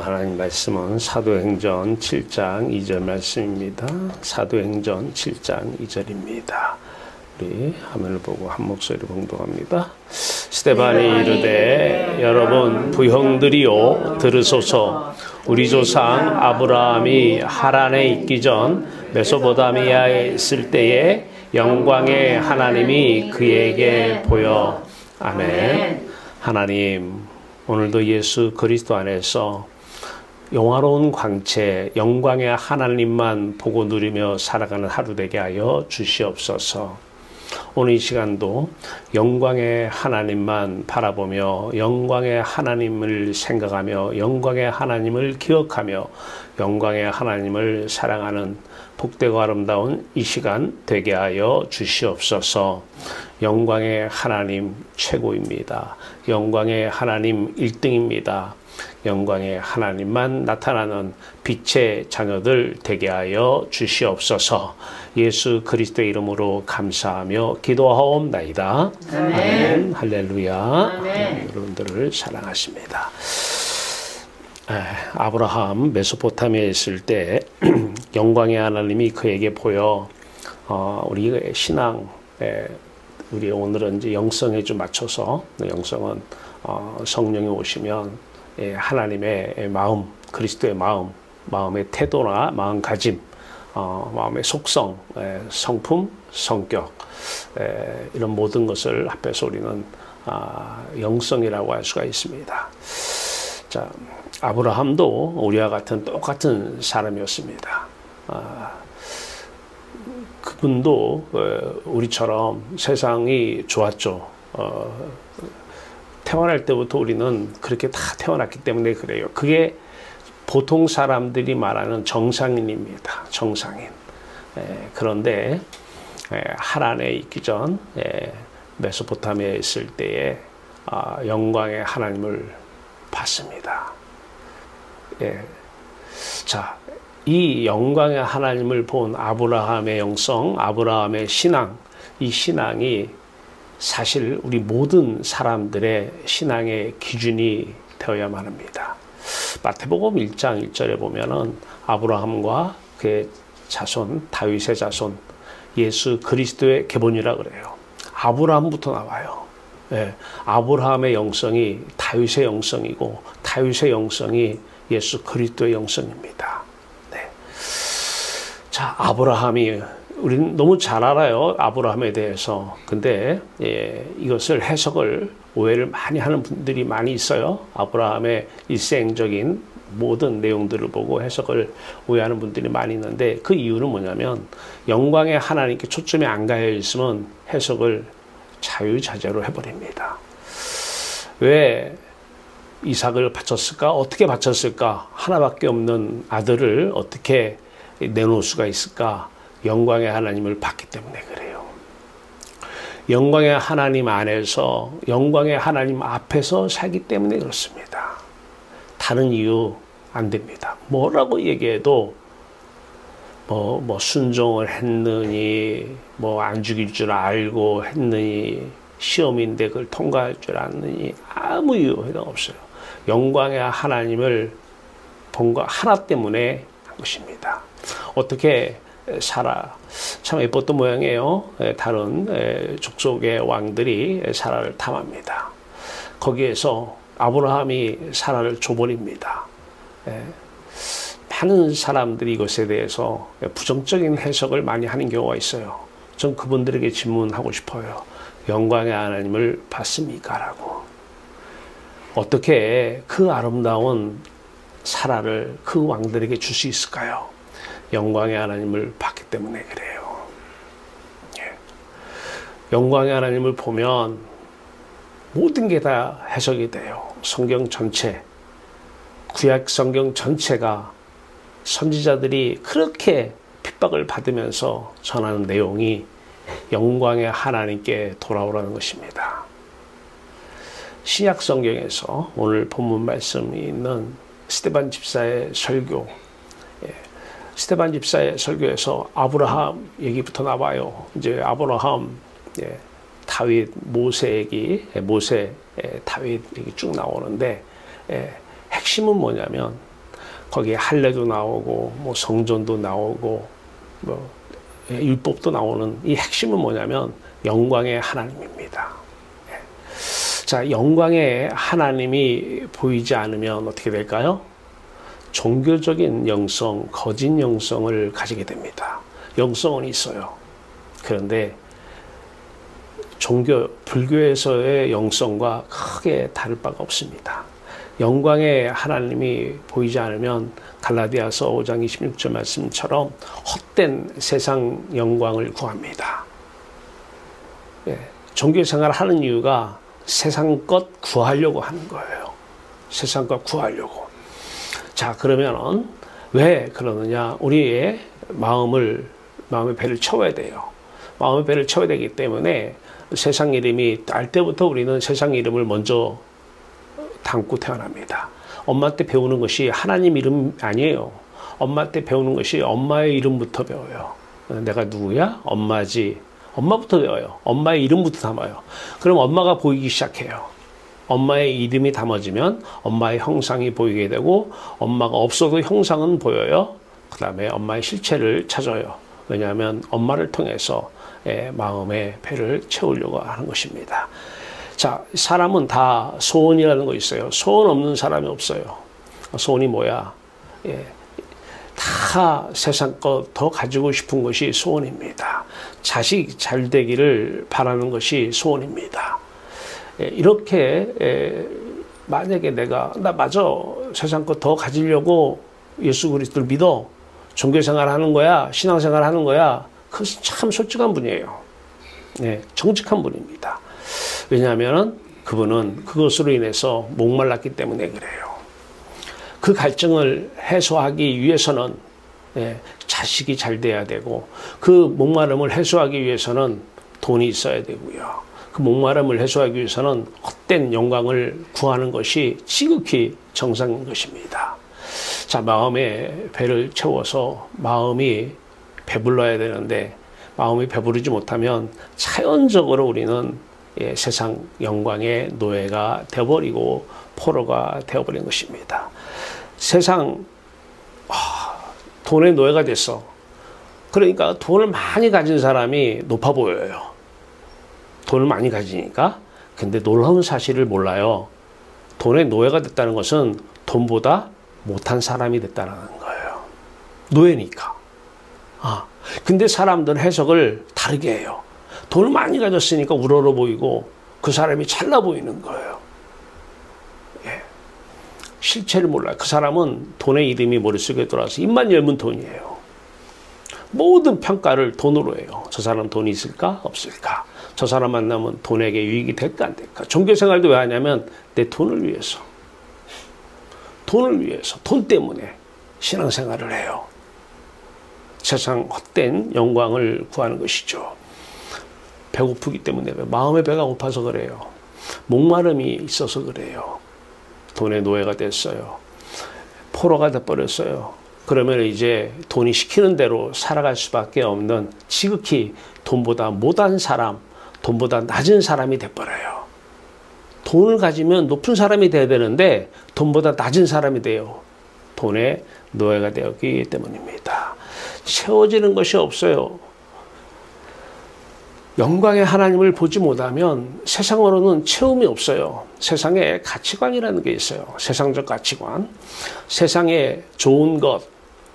오늘 하나님 말씀은 사도행전 7장 2절 말씀입니다. 사도행전 7장 2절입니다. 우리 화면을 보고 한 목소리로 봉독합니다. 스데반이 이르되 여러분 부형들이요 들으소서. 우리 조상 아브라함이 하란에 있기 전 메소포타미아에 있을 때에 영광의 하나님이 그에게 보여. 아멘. 하나님, 오늘도 예수 그리스도 안에서 영화로운 광채, 영광의 하나님만 보고 누리며 살아가는 하루 되게 하여 주시옵소서. 오늘 이 시간도 영광의 하나님만 바라보며 영광의 하나님을 생각하며 영광의 하나님을 기억하며 영광의 하나님을 사랑하는 복되고 아름다운 이 시간 되게 하여 주시옵소서. 영광의 하나님 최고입니다. 영광의 하나님 1등입니다. 영광의 하나님만 나타나는 빛의 자녀들 되게 하여 주시옵소서. 예수 그리스도의 이름으로 감사하며 기도하옵나이다. 아멘. 아멘. 할렐루야. 아멘. 여러분들을 사랑하십니다. 아브라함 메소포타미아에 있을 때 영광의 하나님이 그에게 보여. 우리 신앙, 우리 오늘은 이제 영성에 좀 맞춰서, 영성은 성령이 오시면 하나님의 마음, 그리스도의 마음, 마음의 태도나 마음가짐, 마음의 속성, 성품, 성격, 이런 모든 것을 합해서 우리는 영성이라고 할 수가 있습니다. 자, 아브라함도 우리와 같은 똑같은 사람이었습니다. 그분도 우리처럼 세상이 좋았죠. 태어날 때부터 우리는 그렇게 다 태어났기 때문에 그래요. 그게 보통 사람들이 말하는 정상인입니다. 정상인. 그런데 하란에 있기 전 메소포타미아에 있을 때에 영광의 하나님을 봤습니다. 자, 이 영광의 하나님을 본 아브라함의 영성, 아브라함의 신앙, 이 신앙이 사실 우리 모든 사람들의 신앙의 기준이 되어야만 합니다. 마태복음 1장 1절에 보면은 아브라함과 그의 자손, 다윗의 자손, 예수 그리스도의 계보이라 그래요. 아브라함부터 나와요. 아브라함의 영성이 다윗의 영성이고 다윗의 영성이 예수 그리스도의 영성입니다. 자, 아브라함이, 우리는 너무 잘 알아요. 아브라함에 대해서. 근데 이것을 해석을, 오해를 많이 하는 분들이 많이 있어요. 아브라함의 일생적인 모든 내용들을 보고 해석을 오해하는 분들이 많이 있는데, 그 이유는 뭐냐면 영광의 하나님께 초점이 안 가여 있으면 해석을 자유자재로 해버립니다. 왜 이삭을 바쳤을까? 어떻게 바쳤을까? 하나밖에 없는 아들을 어떻게 내놓을 수가 있을까? 영광의 하나님을 봤기 때문에 그래요. 영광의 하나님 안에서, 영광의 하나님 앞에서 살기 때문에 그렇습니다. 다른 이유 안 됩니다. 뭐라고 얘기해도 뭐 순종을 했느니, 뭐 안 죽일 줄 알고 했느니, 시험인데 그걸 통과할 줄 아느니, 아무 이유 해당 없어요. 영광의 하나님을 본 거 하나 때문에 한 것입니다. 어떻게 사라, 참 예뻤던 모양이에요. 다른 족속의 왕들이 사라를 탐합니다. 거기에서 아브라함이 사라를 줘버립니다. 많은 사람들이 이것에 대해서 부정적인 해석을 많이 하는 경우가 있어요. 전 그분들에게 질문하고 싶어요. 영광의 하나님을 봤습니까? 라고. 어떻게 그 아름다운 사라를 그 왕들에게 줄 수 있을까요? 영광의 하나님을 봤기 때문에 그래요. 영광의 하나님을 보면 모든 게 다 해석이 돼요. 성경 전체, 구약 성경 전체가 선지자들이 그렇게 핍박을 받으면서 전하는 내용이 영광의 하나님께 돌아오라는 것입니다. 신약 성경에서 오늘 본문 말씀이 있는 스데반 집사의 설교, 스데반 집사의 설교에서 아브라함 얘기부터 나와요. 이제 아브라함, 다윗, 모세 얘기, 모세, 다윗 얘기 쭉 나오는데 핵심은 뭐냐면 거기에 할례도 나오고 뭐 성전도 나오고 뭐 율법도 나오는 이 핵심은 뭐냐면 영광의 하나님입니다. 자, 영광의 하나님이 보이지 않으면 어떻게 될까요? 종교적인 영성, 거짓 영성을 가지게 됩니다. 영성은 있어요. 그런데 불교에서의 영성과 크게 다를 바가 없습니다. 영광의 하나님이 보이지 않으면 갈라디아서 5장 26절 말씀처럼 헛된 세상 영광을 구합니다. 종교 생활을 하는 이유가 세상 것 구하려고 하는 거예요. 세상 것 구하려고. 자, 그러면 왜 그러느냐? 우리의 마음의 배를 채워야 돼요. 마음의 배를 채워야 되기 때문에 세상 이름이 날 때부터 우리는 세상 이름을 먼저 담고 태어납니다. 엄마 때 배우는 것이 하나님 이름 아니에요. 엄마 때 배우는 것이 엄마의 이름부터 배워요. 내가 누구야? 엄마지. 엄마부터 배워요. 엄마의 이름부터 담아요. 그럼 엄마가 보이기 시작해요. 엄마의 이름이 담아지면 엄마의 형상이 보이게 되고 엄마가 없어도 형상은 보여요. 그 다음에 엄마의 실체를 찾아요. 왜냐하면 엄마를 통해서 마음의 배를 채우려고 하는 것입니다. 자, 사람은 다 소원이라는 거 있어요. 소원 없는 사람이 없어요. 소원이 뭐야? 다 세상 것 더 가지고 싶은 것이 소원입니다. 자식 잘 되기를 바라는 것이 소원입니다. 이렇게 만약에 나 맞아 세상 것 더 가지려고 예수 그리스도를 믿어 종교생활 하는 거야 신앙생활 하는 거야 그것은 참 솔직한 분이에요. 정직한 분입니다. 왜냐하면 그분은 그것으로 인해서 목말랐기 때문에 그래요. 그 갈증을 해소하기 위해서는 자식이 잘 돼야 되고 그 목마름을 해소하기 위해서는 돈이 있어야 되고요. 그 목마름을 해소하기 위해서는 헛된 영광을 구하는 것이 지극히 정상인 것입니다. 자, 마음의 배를 채워서 마음이 배불러야 되는데 마음이 배부르지 못하면 자연적으로 우리는 세상 영광의 노예가 되어버리고 포로가 되어버린 것입니다. 세상 돈의 노예가 됐어. 그러니까 돈을 많이 가진 사람이 높아 보여요. 돈을 많이 가지니까. 근데 놀라운 사실을 몰라요. 돈의 노예가 됐다는 것은 돈보다 못한 사람이 됐다는 거예요. 노예니까. 근데 사람들은 해석을 다르게 해요. 돈을 많이 가졌으니까 우러러 보이고 그 사람이 잘나 보이는 거예요. 실체를 몰라요. 그 사람은 돈의 이름이 머릿속에 들어와서 입만 열면 돈이에요. 모든 평가를 돈으로 해요. 저 사람 돈이 있을까? 없을까? 저 사람 만나면 돈에게 유익이 될까? 안 될까? 종교생활도 왜 하냐면 내 돈을 위해서. 돈을 위해서. 돈 때문에 신앙생활을 해요. 세상 헛된 영광을 구하는 것이죠. 배고프기 때문에 마음의 배가 고파서 그래요. 목마름이 있어서 그래요. 돈의 노예가 됐어요. 포로가 돼버렸어요. 그러면 이제 돈이 시키는 대로 살아갈 수밖에 없는 지극히 돈보다 못한 사람, 돈보다 낮은 사람이 돼버려요. 돈을 가지면 높은 사람이 돼야 되는데 돈보다 낮은 사람이 돼요. 돈의 노예가 되었기 때문입니다. 채워지는 것이 없어요. 영광의 하나님을 보지 못하면 세상으로는 채움이 없어요. 세상에 가치관이라는 게 있어요. 세상적 가치관. 세상에 좋은 것.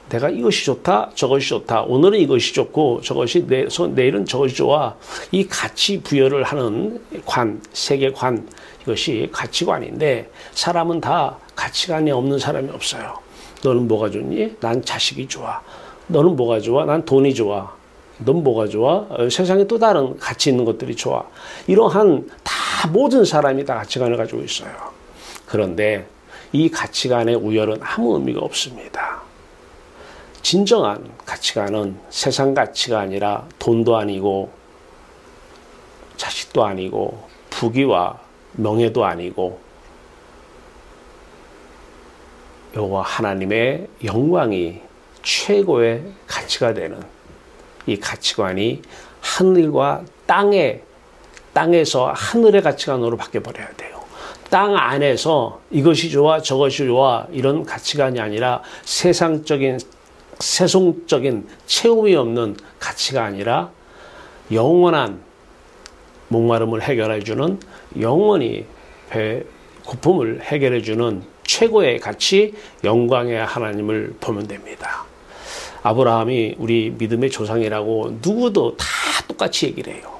내가 이것이 좋다, 저것이 좋다. 오늘은 이것이 좋고 내일은 저것이 좋아. 이 가치 부여를 하는 세계관. 이것이 가치관인데 사람은 다 가치관이 없는 사람이 없어요. 너는 뭐가 좋니? 난 자식이 좋아. 너는 뭐가 좋아? 난 돈이 좋아. 넌 뭐가 좋아? 세상에 또 다른 가치 있는 것들이 좋아. 이러한 다 모든 사람이 다 가치관을 가지고 있어요. 그런데 이 가치관의 우열은 아무 의미가 없습니다. 진정한 가치관은 세상 가치가 아니라 돈도 아니고 자식도 아니고 부귀와 명예도 아니고 여호와 하나님의 영광이 최고의 가치가 되는 이 가치관이 하늘과 땅에서 하늘의 가치관으로 바뀌어버려야 돼요. 땅 안에서 이것이 좋아 저것이 좋아 이런 가치관이 아니라 세상적인 세속적인 체험이 없는 가치가 아니라 영원한 목마름을 해결해주는 영원히 고품을 해결해주는 최고의 가치 영광의 하나님을 보면 됩니다. 아브라함이 우리 믿음의 조상이라고 누구도 다 똑같이 얘기를 해요.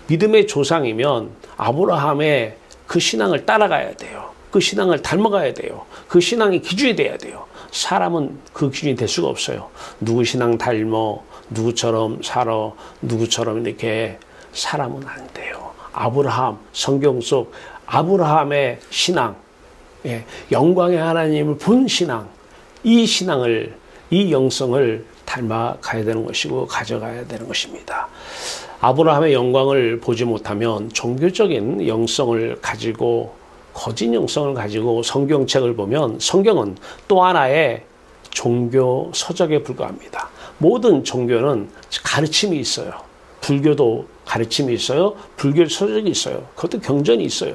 믿음의 조상이면 아브라함의 그 신앙을 따라가야 돼요. 그 신앙을 닮아가야 돼요. 그 신앙이 기준이 돼야 돼요. 사람은 그 기준이 될 수가 없어요. 누구 신앙 닮어, 누구처럼 살아, 누구처럼 이렇게 사람은 안 돼요. 아브라함, 성경 속 아브라함의 신앙, 영광의 하나님을 본 신앙, 이 신앙을, 이 영성을 닮아가야 되는 것이고 가져가야 되는 것입니다. 아브라함의 영광을 보지 못하면 종교적인 영성을 가지고 거짓 영성을 가지고 성경책을 보면 성경은 또 하나의 종교 서적에 불과합니다. 모든 종교는 가르침이 있어요. 불교도 가르침이 있어요. 불교 서적이 있어요. 그것도 경전이 있어요.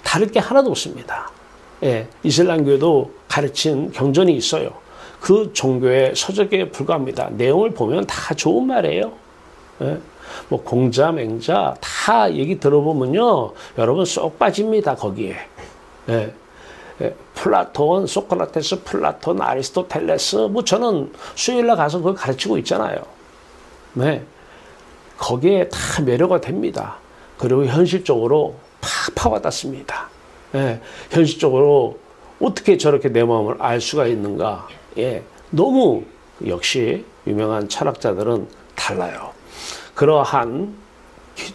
다를 게 하나도 없습니다. 이슬람교도 가르친 경전이 있어요. 그 종교의 서적에 불과합니다. 내용을 보면 다 좋은 말이에요. 뭐 공자, 맹자 다 얘기 들어보면요, 여러분 쏙 빠집니다. 거기에. 플라톤, 소크라테스, 플라톤, 아리스토텔레스, 뭐 저는 수요일날 가서 그걸 가르치고 있잖아요. 거기에 다 매료가 됩니다. 그리고 현실적으로 팍 파와닿습니다. 현실적으로 어떻게 저렇게 내 마음을 알 수가 있는가. 너무 역시 유명한 철학자들은 달라요. 그러한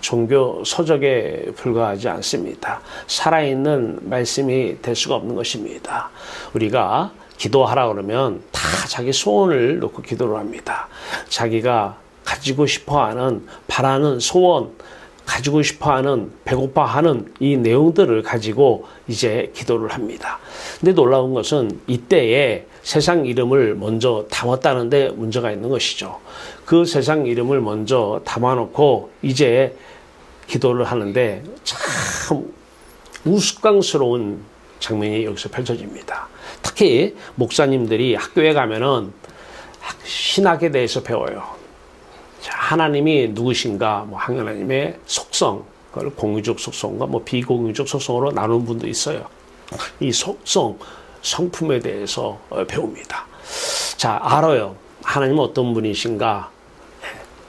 종교 서적에 불과하지 않습니다. 살아있는 말씀이 될 수가 없는 것입니다. 우리가 기도하라 그러면 다 자기 소원을 놓고 기도를 합니다. 자기가 가지고 싶어하는 바라는 소원, 가지고 싶어하는 배고파하는 이 내용들을 가지고 이제 기도를 합니다. 근데 놀라운 것은 이때에 세상 이름을 먼저 담았다는 데 문제가 있는 것이죠. 그 세상 이름을 먼저 담아놓고 이제 기도를 하는데 참 우스꽝스러운 장면이 여기서 펼쳐집니다. 특히 목사님들이 학교에 가면은 신학에 대해서 배워요. 하나님이 누구신가, 뭐 하나님의 속성, 그걸 공유적 속성과 뭐 비공유적 속성으로 나누는 분도 있어요. 이 속성, 성품에 대해서 배웁니다. 자, 알아요. 하나님은 어떤 분이신가?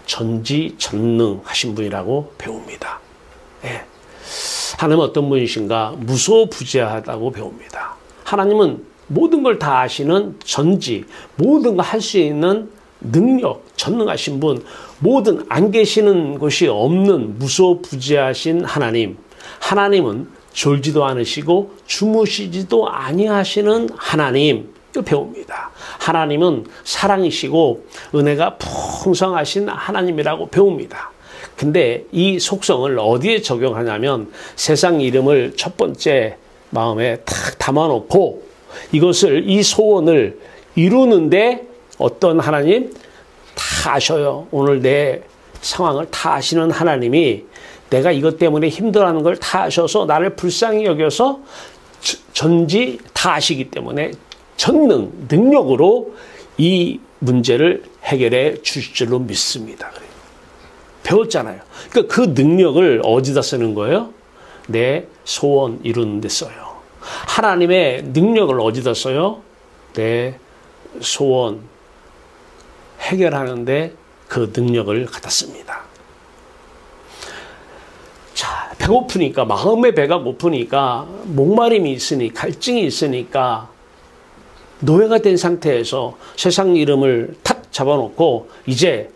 전지전능하신 분이라고 배웁니다. 하나님은 어떤 분이신가? 무소부재하다고 배웁니다. 하나님은 모든 걸 다 아시는 전지, 모든 걸 할 수 있는 능력, 전능하신 분, 모든 안 계시는 것이 없는 무소부재하신 하나님. 하나님은 졸지도 않으시고 주무시지도 아니하시는 하나님. 이거 배웁니다. 하나님은 사랑이시고 은혜가 풍성하신 하나님이라고 배웁니다. 근데 이 속성을 어디에 적용하냐면 세상 이름을 첫 번째 마음에 탁 담아놓고 이것을, 이 소원을 이루는데 어떤 하나님? 다 아셔요. 오늘 내 상황을 다 아시는 하나님이 내가 이것 때문에 힘들어하는 걸 다 아셔서 나를 불쌍히 여겨서 전지 다 아시기 때문에 전능, 능력으로 이 문제를 해결해 주실 줄로 믿습니다. 배웠잖아요. 그러니까 그 능력을 어디다 쓰는 거예요? 내 소원 이루는 데 써요. 하나님의 능력을 어디다 써요? 내 소원 해결하는데 그 능력을 갖다 씁니다. 자, 배고프니까, 마음의 배가 고프니까, 목마름이 있으니, 갈증이 있으니까 노예가 된 상태에서 세상 이름을 탁 잡아놓고 이제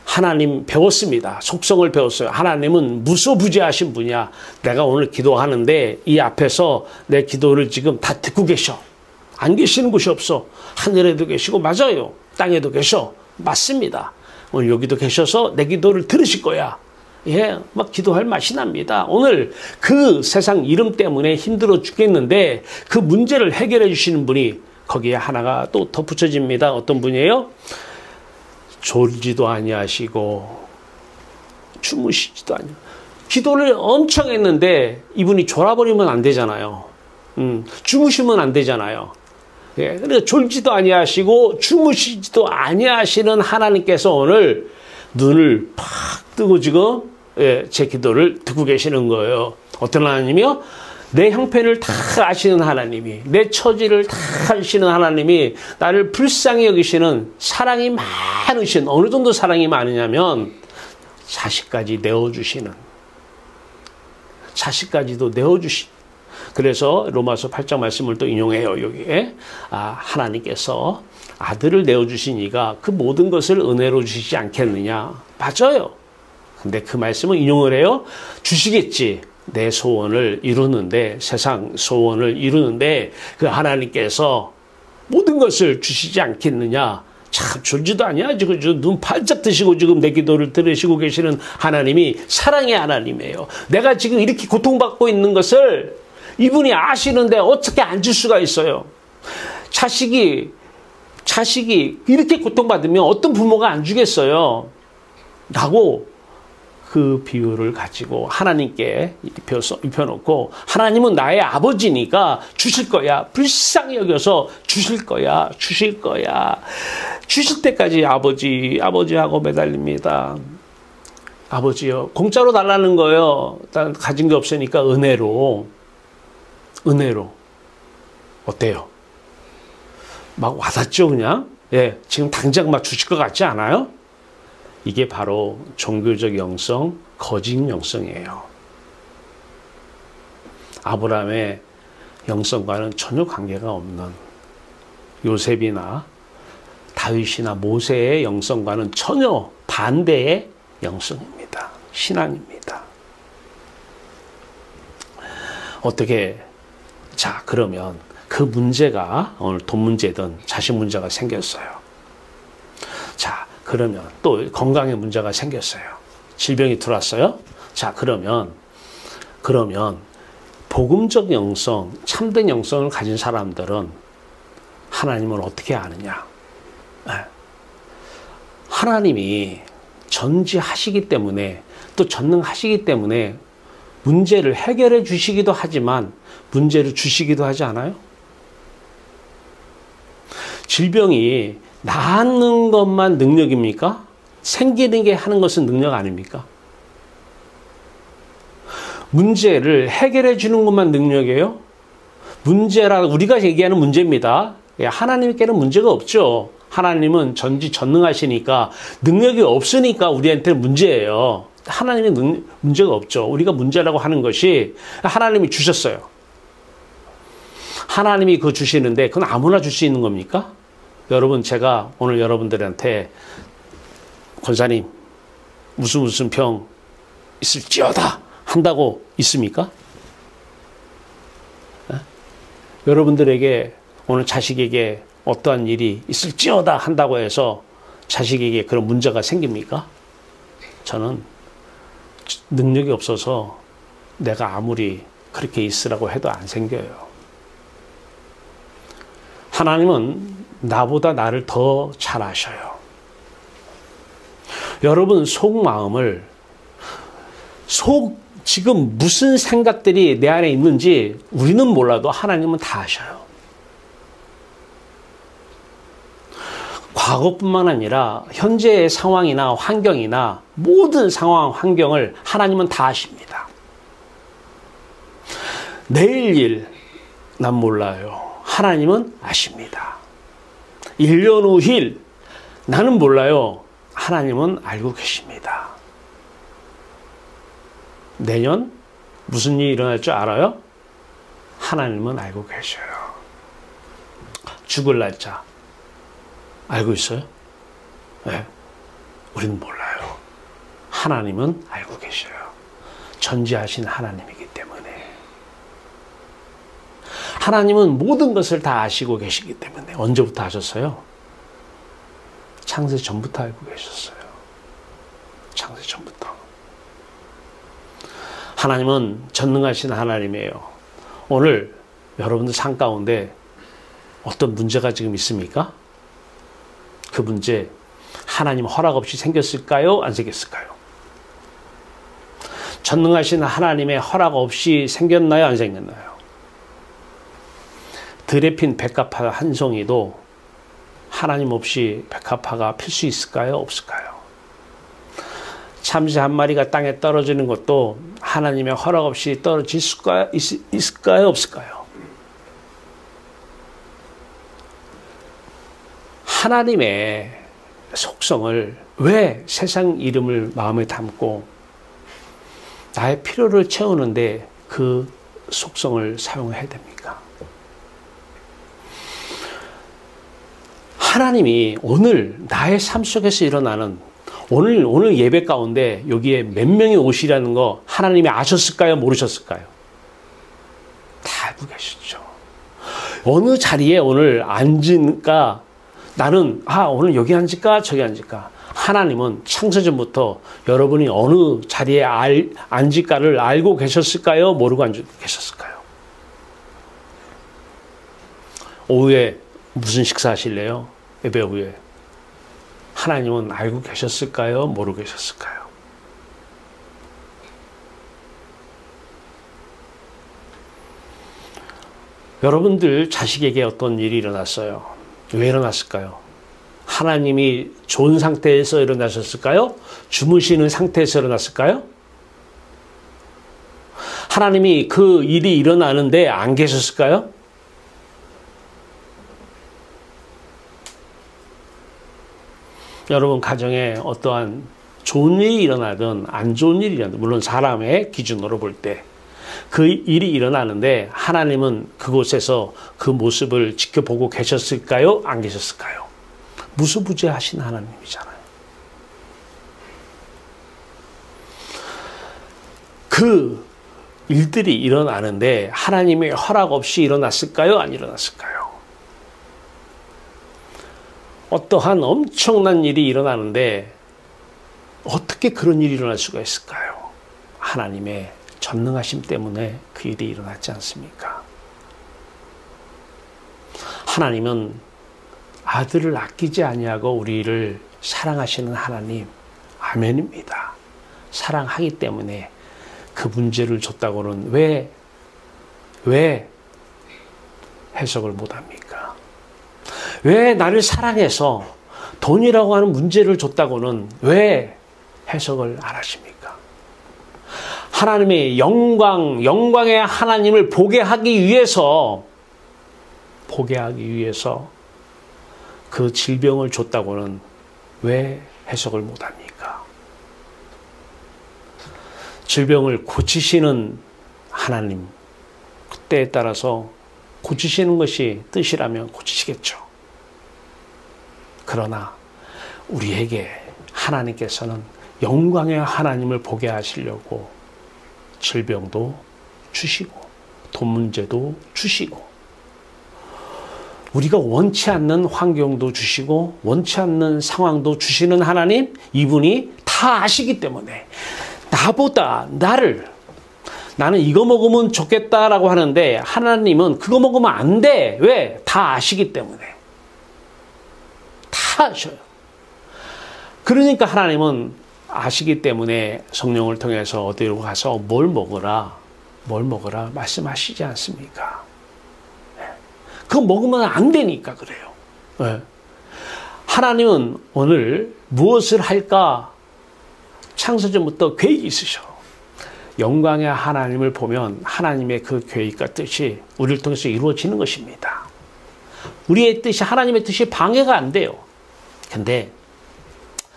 하나님 배웠습니다. 속성을 배웠어요. 하나님은 무소부재하신 분이야. 내가 오늘 기도하는데 이 앞에서 내 기도를 지금 다 듣고 계셔. 안 계시는 곳이 없어. 하늘에도 계시고, 맞아요. 땅에도 계셔. 맞습니다. 오늘 여기도 계셔서 내 기도를 들으실 거야. 막 기도할 맛이 납니다. 오늘 그 세상 이름 때문에 힘들어 죽겠는데 그 문제를 해결해 주시는 분이 거기에 하나가 또 덧붙여집니다. 어떤 분이에요? 졸지도 아니하시고 주무시지도 아니하시고 기도를 엄청 했는데 이분이 졸아버리면 안 되잖아요. 주무시면 안 되잖아요. 예, 그러니까 졸지도 아니하시고 주무시지도 아니하시는 하나님께서 오늘 눈을 팍 뜨고 지금 제 기도를 듣고 계시는 거예요. 어떤 하나님이요? 내 형편을 다 아시는 하나님이, 내 처지를 다 아시는 하나님이 나를 불쌍히 여기시는 사랑이 많으신, 어느 정도 사랑이 많으냐면 자식까지 내어주시는, 자식까지도 내어주신. 그래서 로마서 8장 말씀을 또 인용해요. 여기에 하나님께서 아들을 내어주신 이가 그 모든 것을 은혜로 주시지 않겠느냐. 맞아요. 근데 그 말씀을 인용을 해요. 주시겠지. 내 소원을 이루는데, 세상 소원을 이루는데 그 하나님께서 모든 것을 주시지 않겠느냐. 참 졸지도 아니야. 지금 눈 반짝 뜨시고 지금 내 기도를 들으시고 계시는 하나님이 사랑의 하나님이에요. 내가 지금 이렇게 고통받고 있는 것을 이분이 아시는데 어떻게 안 줄 수가 있어요. 자식이 이렇게 고통받으면 어떤 부모가 안 주겠어요. 라고 그 비유를 가지고 하나님께 입혀놓고, 하나님은 나의 아버지니까 주실 거야. 불쌍히 여겨서 주실 거야. 주실 때까지 아버지하고 매달립니다. 아버지요. 공짜로 달라는 거예요. 난 가진 게 없으니까 은혜로. 어때요? 막 와닿죠, 그냥? 예, 지금 당장 막 주실 것 같지 않아요? 이게 바로 종교적 영성, 거짓 영성이에요. 아브라함의 영성과는 전혀 관계가 없는, 요셉이나 다윗이나 모세의 영성과는 전혀 반대의 영성입니다. 신앙입니다. 어떻게, 자, 그러면 그 문제가 오늘 돈 문제든 자식 문제가 생겼어요. 자, 그러면 또 건강에 문제가 생겼어요. 질병이 들어왔어요. 자, 그러면 복음적 영성, 참된 영성을 가진 사람들은 하나님을 어떻게 아느냐? 하나님이 전지하시기 때문에, 또 전능하시기 때문에 문제를 해결해 주시기도 하지만 문제를 주시기도 하지 않아요? 질병이 낫는 것만 능력입니까? 생기는 게 하는 것은 능력 아닙니까? 문제를 해결해 주는 것만 능력이에요? 문제라 우리가 얘기하는 문제입니다. 하나님께는 문제가 없죠. 하나님은 전지전능하시니까 능력이 없으니까 우리한테는 문제예요. 하나님은 문제가 없죠. 우리가 문제라고 하는 것이 하나님이 주셨어요. 하나님이 그거 주시는데 그건 아무나 줄 수 있는 겁니까? 여러분, 제가 오늘 여러분들한테 권사님 무슨 병 있을지어다 한다고 있습니까? 여러분들에게 오늘 자식에게 어떠한 일이 있을지어다 한다고 해서 자식에게 그런 문제가 생깁니까? 저는 능력이 없어서 내가 아무리 그렇게 있으라고 해도 안 생겨요. 하나님은 나보다 나를 더 잘 아셔요. 여러분 속마음을, 지금 무슨 생각들이 내 안에 있는지 우리는 몰라도 하나님은 다 아셔요. 과거뿐만 아니라 현재의 상황이나 환경이나 모든 상황, 환경을 하나님은 다 아십니다. 내일 일, 난 몰라요. 하나님은 아십니다. 1년 후 일, 나는 몰라요. 하나님은 알고 계십니다. 내년 무슨 일이 일어날 줄 알아요? 하나님은 알고 계셔요. 죽을 날짜 알고 있어요? 네. 우리는 몰라요. 하나님은 알고 계셔요. 전지하신 하나님이기 때문에. 하나님은 모든 것을 다 아시고 계시기 때문에. 언제부터 아셨어요? 창세 전부터 알고 계셨어요. 창세 전부터. 하나님은 전능하신 하나님이에요. 오늘 여러분들 삶 가운데 어떤 문제가 지금 있습니까? 그 문제 하나님 허락 없이 생겼을까요? 안 생겼을까요? 전능하신 하나님의 허락 없이 생겼나요? 안 생겼나요? 들에 핀 백합화 한 송이도 하나님 없이 백합화가 필 수 있을까요? 없을까요? 참새 한 마리가 땅에 떨어지는 것도 하나님의 허락 없이 떨어질 수가 있을까요? 없을까요? 하나님의 속성을 왜 세상 이름을 마음에 담고 나의 필요를 채우는데 그 속성을 사용해야 됩니까? 하나님이 오늘 나의 삶 속에서 일어나는 오늘 예배 가운데 여기에 몇 명이 오시라는 거 하나님이 아셨을까요? 모르셨을까요? 다 알고 계시죠. 어느 자리에 오늘 앉으니까 나는 오늘 여기 앉을까 저기 앉을까. 하나님은 창세전부터 여러분이 어느 자리에 앉을까를 알고 계셨을까요? 모르고 앉고 계셨을까요? 오후에 무슨 식사하실래요? 예배 후에. 하나님은 알고 계셨을까요? 모르고 계셨을까요? 여러분들 자식에게 어떤 일이 일어났어요. 왜 일어났을까요? 하나님이 좋은 상태에서 일어나셨을까요? 주무시는 상태에서 일어났을까요? 하나님이 그 일이 일어나는데 안 계셨을까요? 여러분 가정에 어떠한 좋은 일이 일어나든 안 좋은 일이 일어나든 물론 사람의 기준으로 볼 때 그 일이 일어나는데 하나님은 그곳에서 그 모습을 지켜보고 계셨을까요? 안 계셨을까요? 무소부재하신 하나님이잖아요. 그 일들이 일어나는데 하나님의 허락 없이 일어났을까요? 안 일어났을까요? 어떠한 엄청난 일이 일어나는데 어떻게 그런 일이 일어날 수가 있을까요? 하나님의 전능하심 때문에 그 일이 일어났지 않습니까? 하나님은 아들을 아끼지 아니하고 우리를 사랑하시는 하나님, 아멘입니다. 사랑하기 때문에 그 문제를 줬다고는 왜 해석을 못합니까? 왜 나를 사랑해서 돈이라고 하는 문제를 줬다고는 왜 해석을 안 하십니까? 하나님의 영광의 하나님을 보게 하기 위해서 그 질병을 줬다고는 왜 해석을 못합니까? 질병을 고치시는 하나님, 그때에 따라서 고치시는 것이 뜻이라면 고치시겠죠. 그러나 우리에게 하나님께서는 영광의 하나님을 보게 하시려고 질병도 주시고 돈 문제도 주시고 우리가 원치 않는 환경도 주시고 원치 않는 상황도 주시는 하나님, 이분이 다 아시기 때문에 나는 이거 먹으면 좋겠다라고 하는데 하나님은 그거 먹으면 안 돼. 왜? 다 아시기 때문에. 다 아셔요. 그러니까 하나님은 아시기 때문에 성령을 통해서 어디로 가서 뭘 먹어라 말씀하시지 않습니까? 그거 먹으면 안 되니까 그래요. 하나님은 오늘 무엇을 할까? 창세전부터 계획이 있으셔. 영광의 하나님을 보면 하나님의 그 계획과 뜻이 우리를 통해서 이루어지는 것입니다. 우리의 뜻이, 하나님의 뜻이 방해가 안 돼요. 근데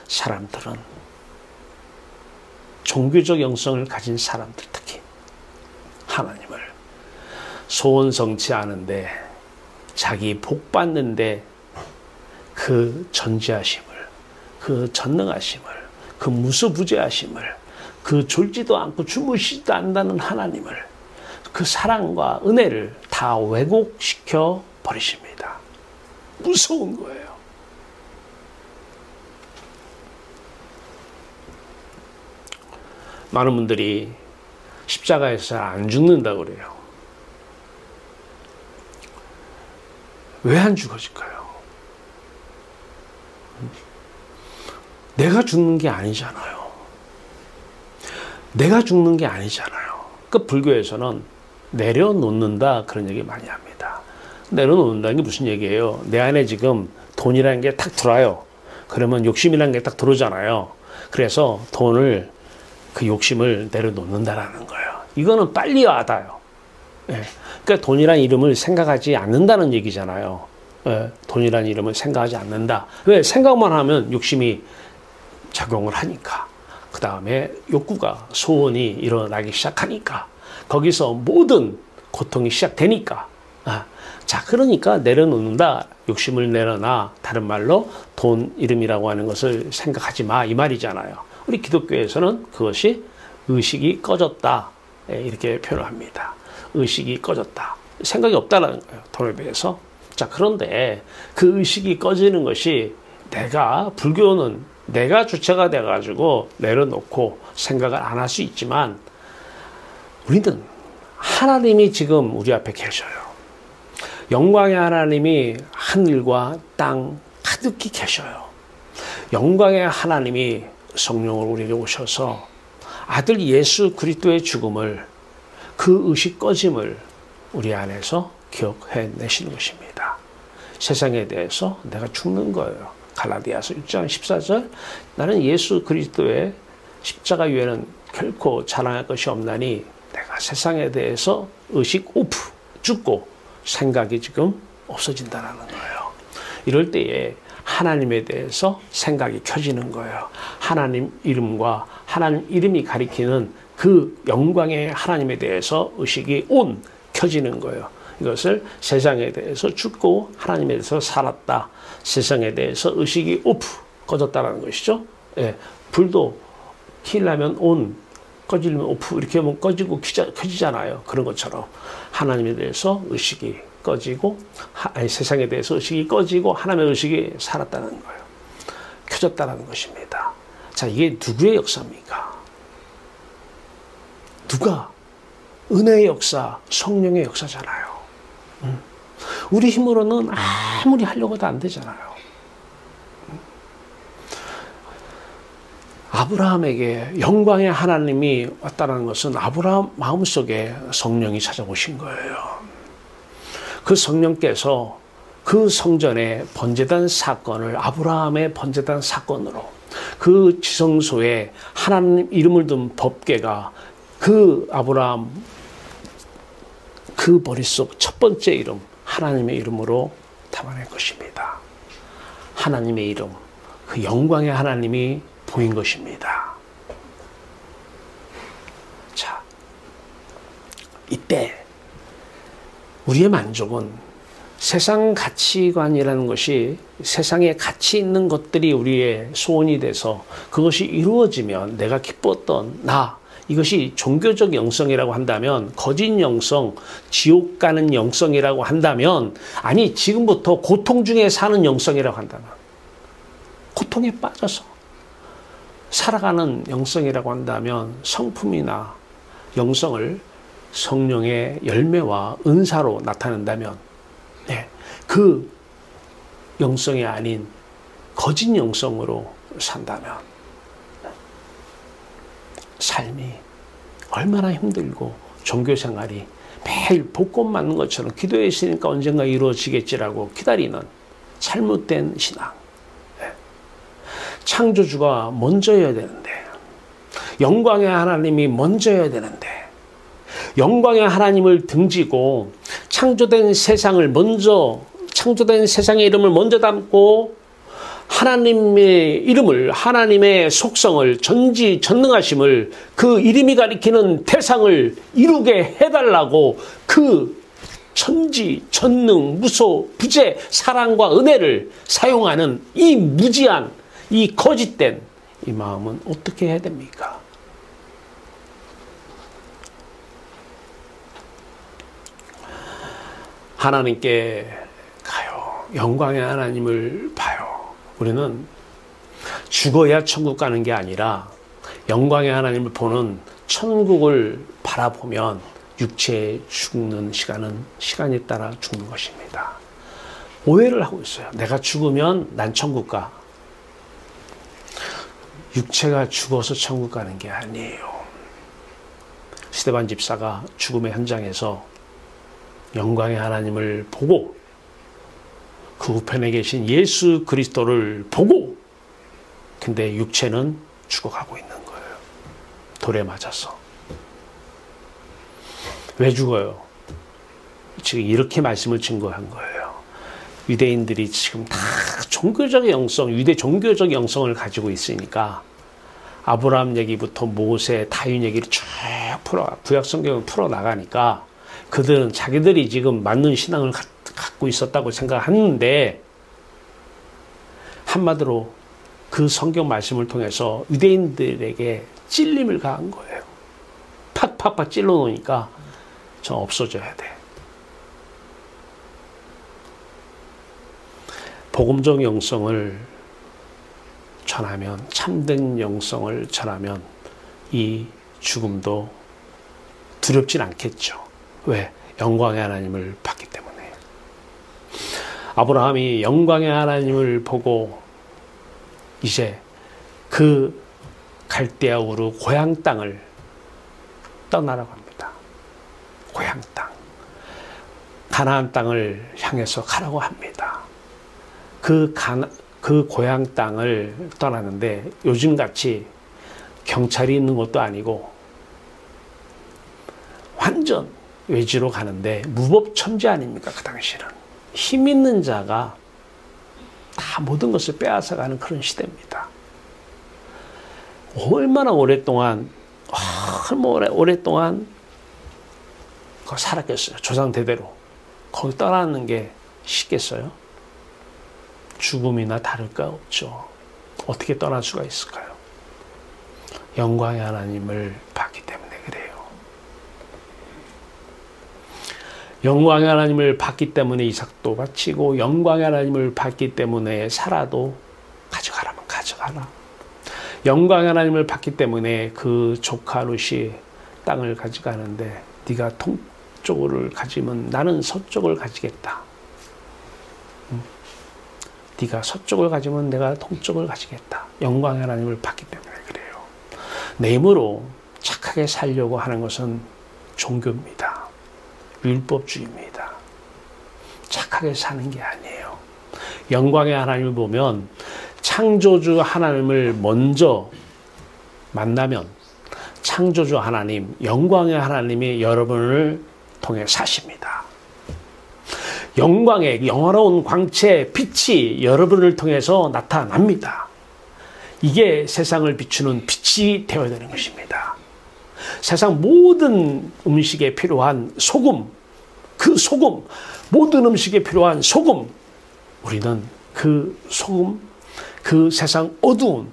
사람들은, 종교적 영성을 가진 사람들, 특히 하나님을 소원성치 않은데 자기 복 받는데 그 전지하심을, 그 전능하심을, 그 무소부재하심을, 그 졸지도 않고 주무시지도 않는다는 하나님을, 그 사랑과 은혜를 다 왜곡시켜 버리십니다. 무서운 거예요. 많은 분들이 십자가에서 안 죽는다고 그래요. 왜 안 죽어질까요? 내가 죽는 게 아니잖아요. 내가 죽는 게 아니잖아요. 그 불교에서는 내려놓는다 그런 얘기 많이 합니다. 내려놓는다는 게 무슨 얘기예요? 내 안에 지금 돈이라는 게 탁 들어와요. 그러면 욕심이라는 게 딱 들어오잖아요. 그래서 돈을 그 욕심을 내려놓는다라는 거예요. 이거는 빨리 와닿아요. 예. 그러니까 돈이라는 이름을 생각하지 않는다는 얘기잖아요. 예. 돈이라는 이름을 생각하지 않는다. 왜? 생각만 하면 욕심이 작용을 하니까. 그 다음에 욕구가, 소원이 일어나기 시작하니까. 거기서 모든 고통이 시작되니까. 자, 그러니까 내려놓는다. 욕심을 내려놔. 다른 말로 돈 이름이라고 하는 것을 생각하지 마. 이 말이잖아요. 우리 기독교에서는 그것이 의식이 꺼졌다. 이렇게 표현을 합니다. 의식이 꺼졌다. 생각이 없다는 거예요. 돈에 대해서. 자, 그런데 그 의식이 꺼지는 것이 불교는 내가 주체가 돼가지고 내려놓고 생각을 안 할 수 있지만 우리는 하나님이 지금 우리 앞에 계셔요. 영광의 하나님이 하늘과 땅 가득히 계셔요. 영광의 하나님이 성령으로 우리에게 오셔서 아들 예수 그리스도의 죽음을, 그 의식 꺼짐을 우리 안에서 기억해내시는 것입니다. 세상에 대해서 내가 죽는 거예요. 갈라디아서 6장 14절 나는 예수 그리스도의 십자가 위에는 결코 자랑할 것이 없나니 내가 세상에 대해서 의식 오프, 죽고 생각이 지금 없어진다는 거예요. 이럴 때에 하나님에 대해서 생각이 켜지는 거예요. 하나님 이름과 하나님 이름이 가리키는 그 영광의 하나님에 대해서 의식이 켜지는 거예요. 이것을 세상에 대해서 죽고 하나님에 대해서 살았다. 세상에 대해서 의식이 꺼졌다는 것이죠. 예, 불도 켜려면 꺼지면 오프 이렇게 하면 꺼지고 켜지잖아요. 그런 것처럼 하나님에 대해서 의식이 꺼지고 세상에 대해서 의식이 꺼지고 하나님의 의식이 살았다는 거예요. 켜졌다는 것입니다. 자, 이게 누구의 역사입니까? 누가? 은혜의 역사, 성령의 역사잖아요. 우리 힘으로는 아무리 하려고 해도 안 되잖아요. 아브라함에게 영광의 하나님이 왔다는 것은 아브라함 마음속에 성령이 찾아오신 거예요. 그 성령께서 그 성전에 번제단 사건을 아브라함의 번제단 사건으로 그 지성소에 하나님 이름을 둔 법궤가 그 아브라함 그 머릿속 첫 번째 이름 하나님의 이름으로 담아낸 것입니다. 하나님의 이름, 그 영광의 하나님이 보인 것입니다. 자, 이때 우리의 만족은 세상 가치관이라는 것이 세상에 가치 있는 것들이 우리의 소원이 돼서 그것이 이루어지면 내가 기뻤던 이것이 종교적 영성이라고 한다면, 거짓 영성, 지옥 가는 영성이라고 한다면, 아니 지금부터 고통 중에 사는 영성이라고 한다면, 고통에 빠져서 살아가는 영성이라고 한다면 성품이나 영성을 성령의 열매와 은사로 나타낸다면 그 영성이 아닌 거짓 영성으로 산다면 삶이 얼마나 힘들고 종교생활이 매일 복권 맞는 것처럼 기도에 있으니까 언젠가 이루어지겠지라고 기다리는 잘못된 신앙. 창조주가 먼저여야 되는데, 영광의 하나님이 먼저여야 되는데, 영광의 하나님을 등지고 창조된 세상을 먼저, 창조된 세상의 이름을 먼저 담고 하나님의 이름을, 하나님의 속성을, 전지전능하심을, 그 이름이 가리키는 대상을 이루게 해달라고 그 천지, 전능, 무소, 부재, 사랑과 은혜를 사용하는 이 무지한, 이 거짓된 이 마음은 어떻게 해야 됩니까? 하나님께 가요. 영광의 하나님을 봐요. 우리는 죽어야 천국 가는 게 아니라 영광의 하나님을 보는 천국을 바라보면 육체에 죽는 시간은 시간에 따라 죽는 것입니다. 오해를 하고 있어요. 내가 죽으면 난 천국 가. 육체가 죽어서 천국 가는 게 아니에요. 스데반 집사가 죽음의 현장에서 영광의 하나님을 보고 그 우편에 계신 예수 그리스도를 보고, 근데 육체는 죽어가고 있는 거예요. 돌에 맞아서. 왜 죽어요? 지금 이렇게 말씀을 증거한 거예요. 유대인들이 지금 다 종교적 영성, 유대 종교적 영성을 가지고 있으니까 아브라함 얘기부터 모세, 다윗 얘기를 쭉 구약 성경을 풀어나가니까 그들은 자기들이 지금 맞는 신앙을 갖고 있었다고 생각하는데, 한마디로 그 성경 말씀을 통해서 유대인들에게 찔림을 가한 거예요. 팍팍팍 찔러 놓으니까 저 없어져야 돼. 복음적 영성을 전하면, 참된 영성을 전하면 이 죽음도 두렵진 않겠죠. 왜? 영광의 하나님을 봤기 때문에. 아브라함이 영광의 하나님을 보고 이제 그 갈대아 우르 고향 땅을 떠나라고 합니다. 고향 땅. 가나안 땅을 향해서 가라고 합니다. 그 고향 땅을 떠나는데 요즘같이 경찰이 있는 것도 아니고 완전 외지로 가는데 무법천지 아닙니까? 그 당시는 힘 있는 자가 다 모든 것을 빼앗아가는 그런 시대입니다. 얼마나 오랫동안 거기 살았겠어요. 조상 대대로. 거기 떠나는 게 쉽겠어요? 죽음이나 다를 거 없죠. 어떻게 떠날 수가 있을까요? 영광의 하나님을 봤기 때문에 그래요. 영광의 하나님을 봤기 때문에 이삭도 바치고, 영광의 하나님을 봤기 때문에 사라도 가져가라면 가져가라. 영광의 하나님을 봤기 때문에 그 조카 룻이 땅을 가져가는데, 네가 동쪽을 가지면 나는 서쪽을 가지겠다. 네가 서쪽을 가지면 내가 동쪽을 가지겠다. 영광의 하나님을 봤기 때문에 그래요. 내 힘으로 착하게 살려고 하는 것은 종교입니다. 율법주의입니다. 착하게 사는 게 아니에요. 영광의 하나님을 보면 창조주 하나님을 먼저 만나면 창조주 하나님, 영광의 하나님이 여러분을 통해 사십니다. 영광의 영화로운 광채, 빛이 여러분을 통해서 나타납니다. 이게 세상을 비추는 빛이 되어야 되는 것입니다. 세상 모든 음식에 필요한 소금, 그 소금, 모든 음식에 필요한 소금, 우리는 그 소금, 그 세상 어두운,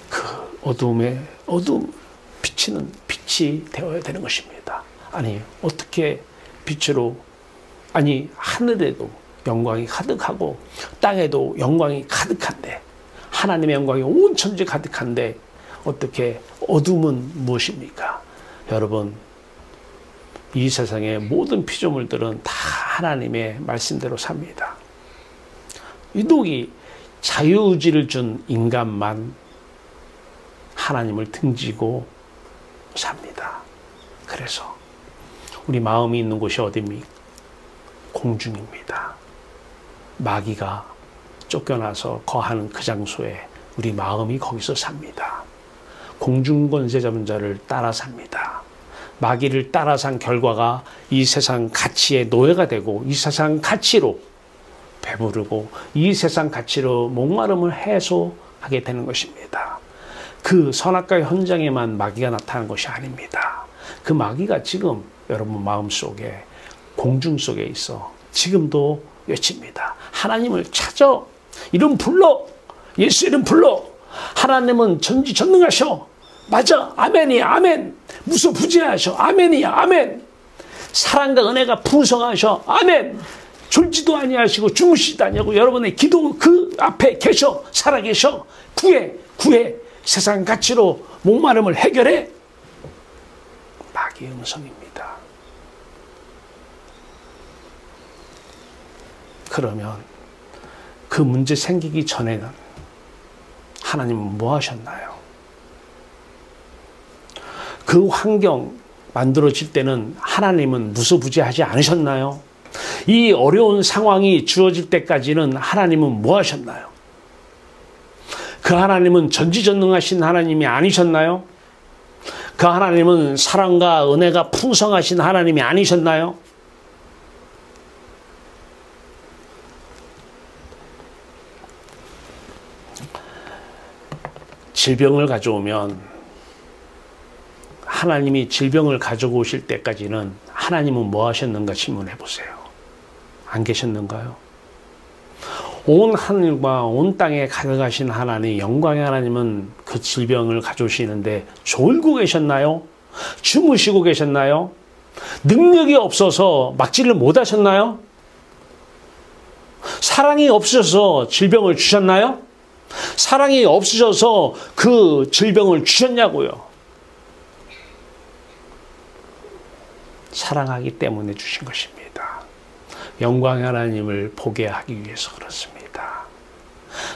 그 어두움 비치는 빛이 되어야 되는 것입니다. 아니, 어떻게 빛으로, 아니 하늘에도 영광이 가득하고 땅에도 영광이 가득한데, 하나님의 영광이 온 천지에 가득한데 어떻게 어둠은 무엇입니까? 여러분, 이 세상의 모든 피조물들은 다 하나님의 말씀대로 삽니다. 유독이 자유의지를 준 인간만 하나님을 등지고 삽니다. 그래서 우리 마음이 있는 곳이 어디입니까? 공중입니다. 마귀가 쫓겨나서 거하는 그 장소에 우리 마음이 거기서 삽니다. 공중 권세 잡은 자를 따라 삽니다. 마귀를 따라 산 결과가 이 세상 가치의 노예가 되고, 이 세상 가치로 배부르고, 이 세상 가치로 목마름을 해소하게 되는 것입니다. 그 선악과의 현장에만 마귀가 나타난 것이 아닙니다. 그 마귀가 지금 여러분 마음속에, 공중 속에 있어 지금도 외칩니다. 하나님을 찾아, 이름 불러, 예수 이름 불러. 하나님은 전지전능하셔. 맞아, 아멘이야, 아멘. 무소부재하셔. 아멘이야, 아멘. 사랑과 은혜가 풍성하셔. 아멘. 졸지도 아니하시고 주무시지도 아니하고 여러분의 기도 그 앞에 계셔. 살아계셔. 구해. 세상 가치로 목마름을 해결해. 마귀의 음성입니다. 그러면 그 문제 생기기 전에는 하나님은 뭐 하셨나요? 그 환경, 만들어질 때는 하나님은 무소부재하지 않으셨나요? 이 어려운 상황이 주어질 때까지는 하나님은 뭐 하셨나요? 그 하나님은 전지전능하신 하나님이 아니셨나요? 그 하나님은 사랑과 은혜가 풍성하신 하나님이 아니셨나요? 질병을 가져오면 하나님이 질병을 가지고 오실 때까지는 하나님은 뭐 하셨는가 질문해 보세요. 안 계셨는가요? 온 하늘과 온 땅에 가득하신 하나님, 영광의 하나님은 그 질병을 가져오시는데 졸고 계셨나요? 주무시고 계셨나요? 능력이 없어서 막지를 못하셨나요? 사랑이 없으셔서 질병을 주셨나요? 사랑이 없으셔서 그 질병을 주셨냐고요. 사랑하기 때문에 주신 것입니다. 영광의 하나님을 보게 하기 위해서 그렇습니다.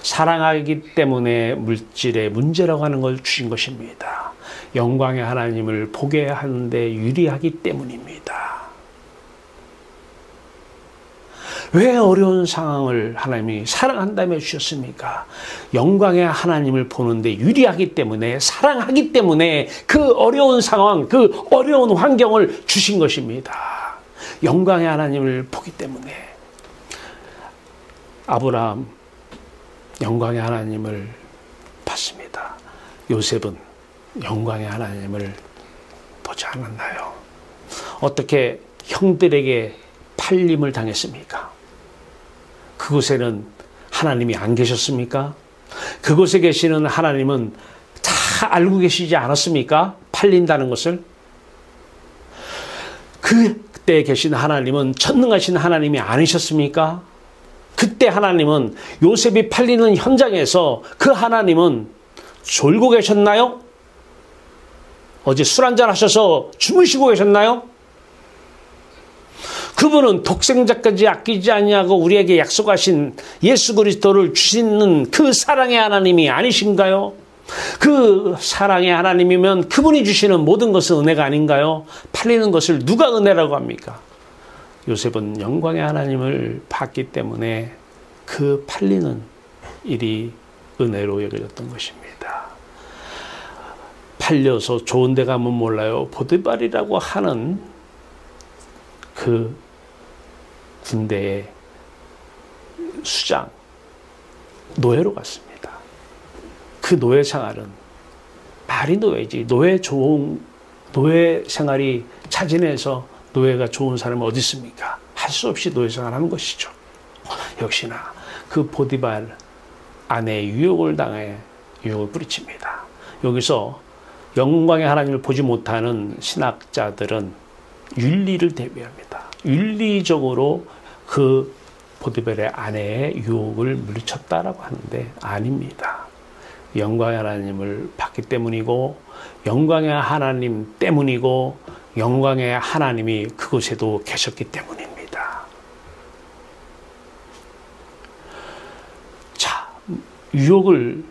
사랑하기 때문에 물질의 문제라고 하는 걸 주신 것입니다. 영광의 하나님을 보게 하는데 유리하기 때문입니다. 왜 어려운 상황을 하나님이 사랑한다며 주셨습니까? 영광의 하나님을 보는데 유리하기 때문에, 사랑하기 때문에 그 어려운 상황, 그 어려운 환경을 주신 것입니다. 영광의 하나님을 보기 때문에. 아브라함 영광의 하나님을 봤습니다. 요셉은 영광의 하나님을 보지 않았나요? 어떻게 형들에게 팔림을 당했습니까? 그곳에는 하나님이 안 계셨습니까? 그곳에 계시는 하나님은 다 알고 계시지 않았습니까? 팔린다는 것을. 그때 계신 하나님은 전능하신 하나님이 아니셨습니까? 그때 하나님은 요셉이 팔리는 현장에서 그 하나님은 졸고 계셨나요? 어제 술 한잔 하셔서 주무시고 계셨나요? 그분은 독생자까지 아끼지 아니하고 우리에게 약속하신 예수 그리스도를 주시는 그 사랑의 하나님이 아니신가요? 그 사랑의 하나님이면 그분이 주시는 모든 것은 은혜가 아닌가요? 팔리는 것을 누가 은혜라고 합니까? 요셉은 영광의 하나님을 봤기 때문에 그 팔리는 일이 은혜로 여겨졌던 것입니다. 팔려서 좋은 데 가면 몰라요. 보디발이라고 하는 그 군대의 수장, 노예로 갔습니다. 그 노예 생활은 말이 노예지. 노예 생활이 차진해서 노예가 좋은 사람은 어디 있습니까? 할 수 없이 노예 생활하는 것이죠. 역시나 그 보디발 아내의 유혹을 당해 유혹을 뿌리칩니다. 여기서 영광의 하나님을 보지 못하는 신학자들은 윤리를 대비합니다. 윤리적으로 그 보디발의 아내의 유혹을 물리쳤다라고 하는데 아닙니다. 영광의 하나님을 봤기 때문이고 영광의 하나님 때문이고 영광의 하나님이 그곳에도 계셨기 때문입니다. 자, 유혹을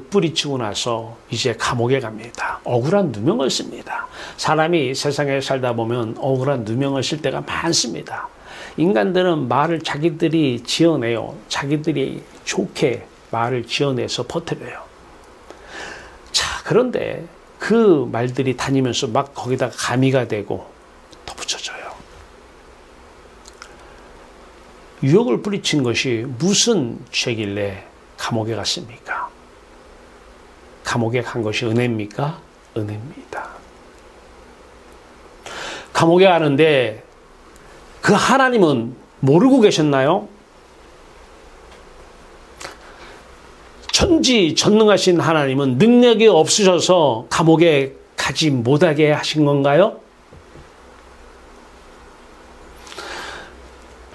뿌리치고 나서 이제 감옥에 갑니다. 억울한 누명을 씁니다. 사람이 세상에 살다 보면 억울한 누명을 쓸 때가 많습니다. 인간들은 말을 자기들이 지어내요. 자기들이 좋게 말을 지어내서 퍼뜨려요. 자, 그런데 그 말들이 다니면서 막 거기다가 가미가 되고 덧붙여져요. 유혹을 뿌리친 것이 무슨 죄길래 감옥에 갔습니까? 감옥에 간 것이 은혜입니까? 은혜입니다. 감옥에 가는데 그 하나님은 모르고 계셨나요? 전지전능하신 하나님은 능력이 없으셔서 감옥에 가지 못하게 하신 건가요?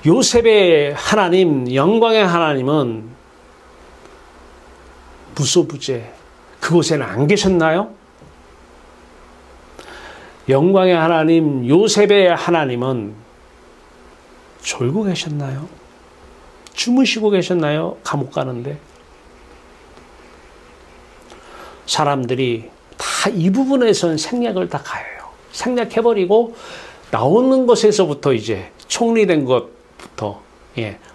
요셉의 하나님, 영광의 하나님은 무소부재, 그곳에는 안 계셨나요? 영광의 하나님, 요셉의 하나님은 졸고 계셨나요? 주무시고 계셨나요? 감옥 가는데. 사람들이 다 이 부분에선 생략을 다 가해요. 생략해버리고 나오는 것에서부터 이제 총리된 것부터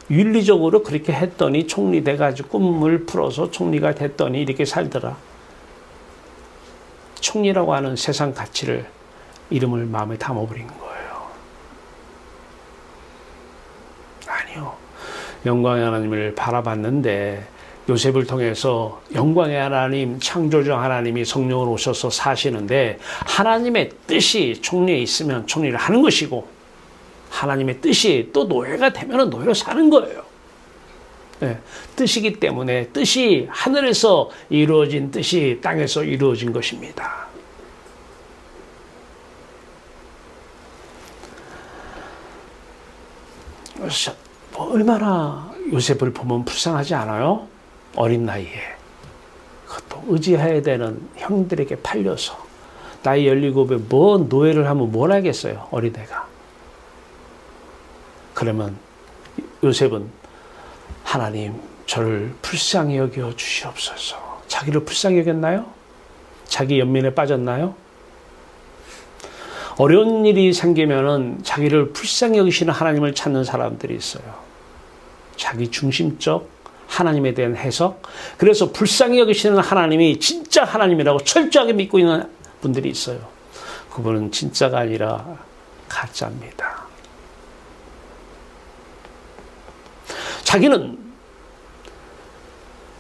윤리적으로 그렇게 했더니 총리돼가지고 꿈을 풀어서 총리가 됐더니 이렇게 살더라. 총리라고 하는 세상 가치를 이름을 마음에 담아버린 거예요. 아니요. 영광의 하나님을 바라봤는데 요셉을 통해서 영광의 하나님, 창조주 하나님이 성령으로 오셔서 사시는데 하나님의 뜻이 총리에 있으면 총리를 하는 것이고 하나님의 뜻이 또 노예가 되면 노예로 사는 거예요. 네, 뜻이기 때문에 뜻이 하늘에서 이루어진 뜻이 땅에서 이루어진 것입니다. 얼마나 요셉을 보면 불쌍하지 않아요? 어린 나이에 그것도 의지해야 되는 형들에게 팔려서 나이 17에 뭐 노예를 하면 뭘 하겠어요? 어린애가. 그러면 요셉은 하나님 저를 불쌍히 여겨 주시옵소서. 자기를 불쌍히 여겼나요? 자기 연민에 빠졌나요? 어려운 일이 생기면은 자기를 불쌍히 여기시는 하나님을 찾는 사람들이 있어요. 자기 중심적 하나님에 대한 해석. 그래서 불쌍히 여기시는 하나님이 진짜 하나님이라고 철저하게 믿고 있는 분들이 있어요. 그분은 진짜가 아니라 가짜입니다. 자기는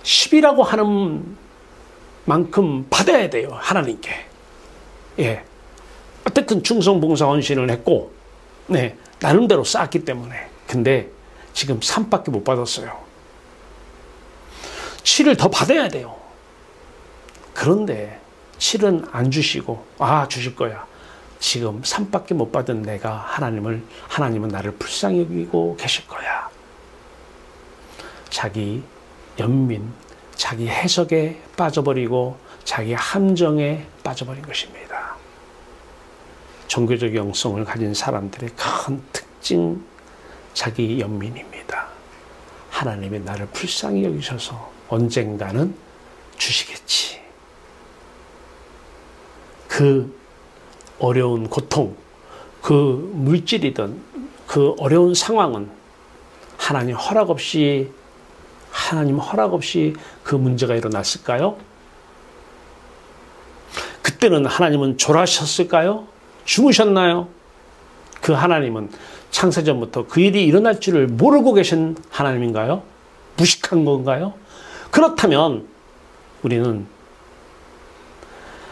10이라고 하는 만큼 받아야 돼요. 하나님께. 예. 어쨌든 충성, 봉사, 헌신을 했고, 네, 나름대로 쌓았기 때문에. 근데 지금 3밖에 못 받았어요. 7을 더 받아야 돼요. 그런데 7은 안 주시고, 주실 거야. 지금 3밖에 못 받은 내가 하나님은 나를 불쌍히 여기고 계실 거야. 자기 연민, 자기 해석에 빠져버리고 자기 함정에 빠져버린 것입니다. 종교적 영성을 가진 사람들의 큰 특징, 자기 연민입니다. 하나님이 나를 불쌍히 여기셔서 언젠가는 주시겠지. 그 어려운 고통, 그 물질이든 그 어려운 상황은 하나님 허락 없이 그 문제가 일어났을까요? 그때는 하나님은 졸아셨을까요? 주무셨나요? 그 하나님은 창세전부터 그 일이 일어날 줄을 모르고 계신 하나님인가요? 무식한 건가요? 그렇다면 우리는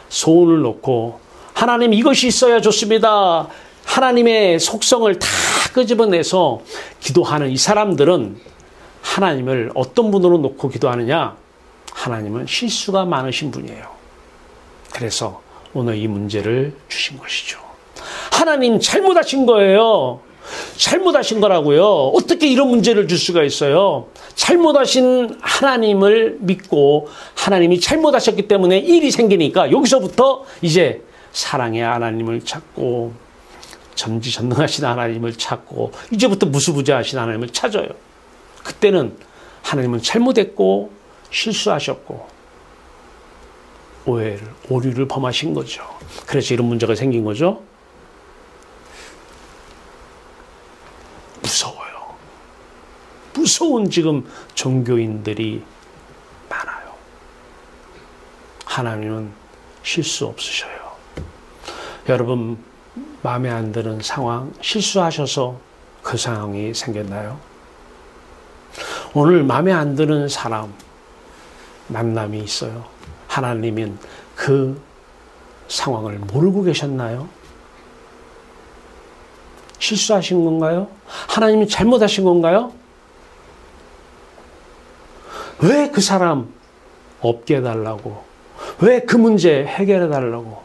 소원을 놓고 하나님 이것이 있어야 좋습니다. 하나님의 속성을 다 끄집어내서 기도하는 이 사람들은 하나님을 어떤 분으로 놓고 기도하느냐? 하나님은 실수가 많으신 분이에요. 그래서 오늘 이 문제를 주신 것이죠. 하나님 잘못하신 거예요. 잘못하신 거라고요. 어떻게 이런 문제를 줄 수가 있어요? 잘못하신 하나님을 믿고 하나님이 잘못하셨기 때문에 일이 생기니까 여기서부터 이제 사랑의 하나님을 찾고 전지전능하신 하나님을 찾고 이제부터 무수부자하신 하나님을 찾아요. 그때는 하나님은 잘못했고 실수하셨고 오류를 범하신 거죠. 그래서 이런 문제가 생긴 거죠. 무서워요. 무서운 지금 종교인들이 많아요. 하나님은 실수 없으셔요. 여러분 마음에 안 드는 상황, 실수하셔서 그 상황이 생겼나요? 오늘 마음에 안 드는 사람, 만남이 있어요. 하나님은 그 상황을 모르고 계셨나요? 실수하신 건가요? 하나님이 잘못하신 건가요? 왜 그 사람 없게 해달라고? 왜 그 문제 해결해 달라고?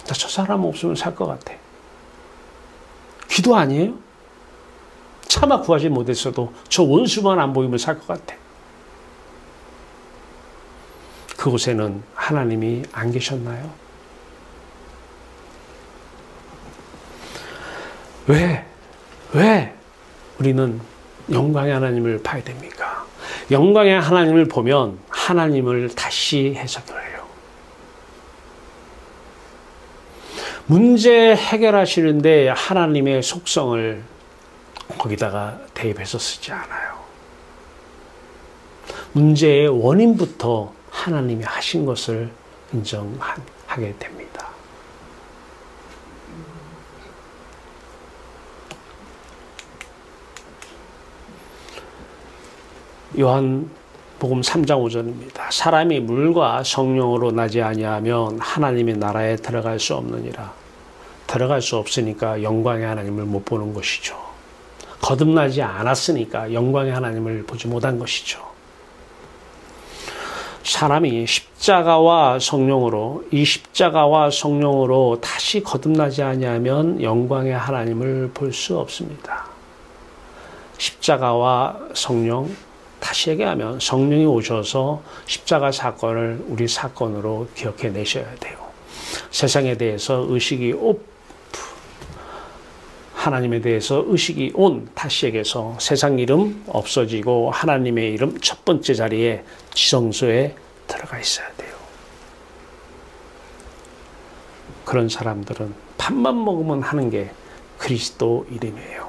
나 저 사람 없으면 살 것 같아. 기도 아니에요? 차마 구하지 못했어도 저 원수만 안 보이면 살 것 같아. 그곳에는 하나님이 안 계셨나요? 왜 우리는 영광의 하나님을 봐야 됩니까? 영광의 하나님을 보면 하나님을 다시 해석을 해요. 문제 해결하시는데 하나님의 속성을 거기다가 대입해서 쓰지 않아요. 문제의 원인부터 하나님이 하신 것을 인정하게 됩니다. 요한복음 3장 5절입니다. 사람이 물과 성령으로 나지 아니하면 하나님의 나라에 들어갈 수 없느니라. 들어갈 수 없으니까 영광의 하나님을 못 보는 것이죠. 거듭나지 않았으니까 영광의 하나님을 보지 못한 것이죠. 사람이 십자가와 성령으로 다시 거듭나지 아니하면 영광의 하나님을 볼 수 없습니다. 십자가와 성령, 다시 얘기하면 성령이 오셔서 십자가 사건을 우리 사건으로 기억해 내셔야 돼요. 세상에 대해서 의식이 하나님에 대해서 의식이 온, 다시 얘기해서 세상 이름 없어지고 하나님의 이름 첫 번째 자리에 지성소에 들어가 있어야 돼요. 그런 사람들은 밥만 먹으면 하는 게 그리스도 이름이에요.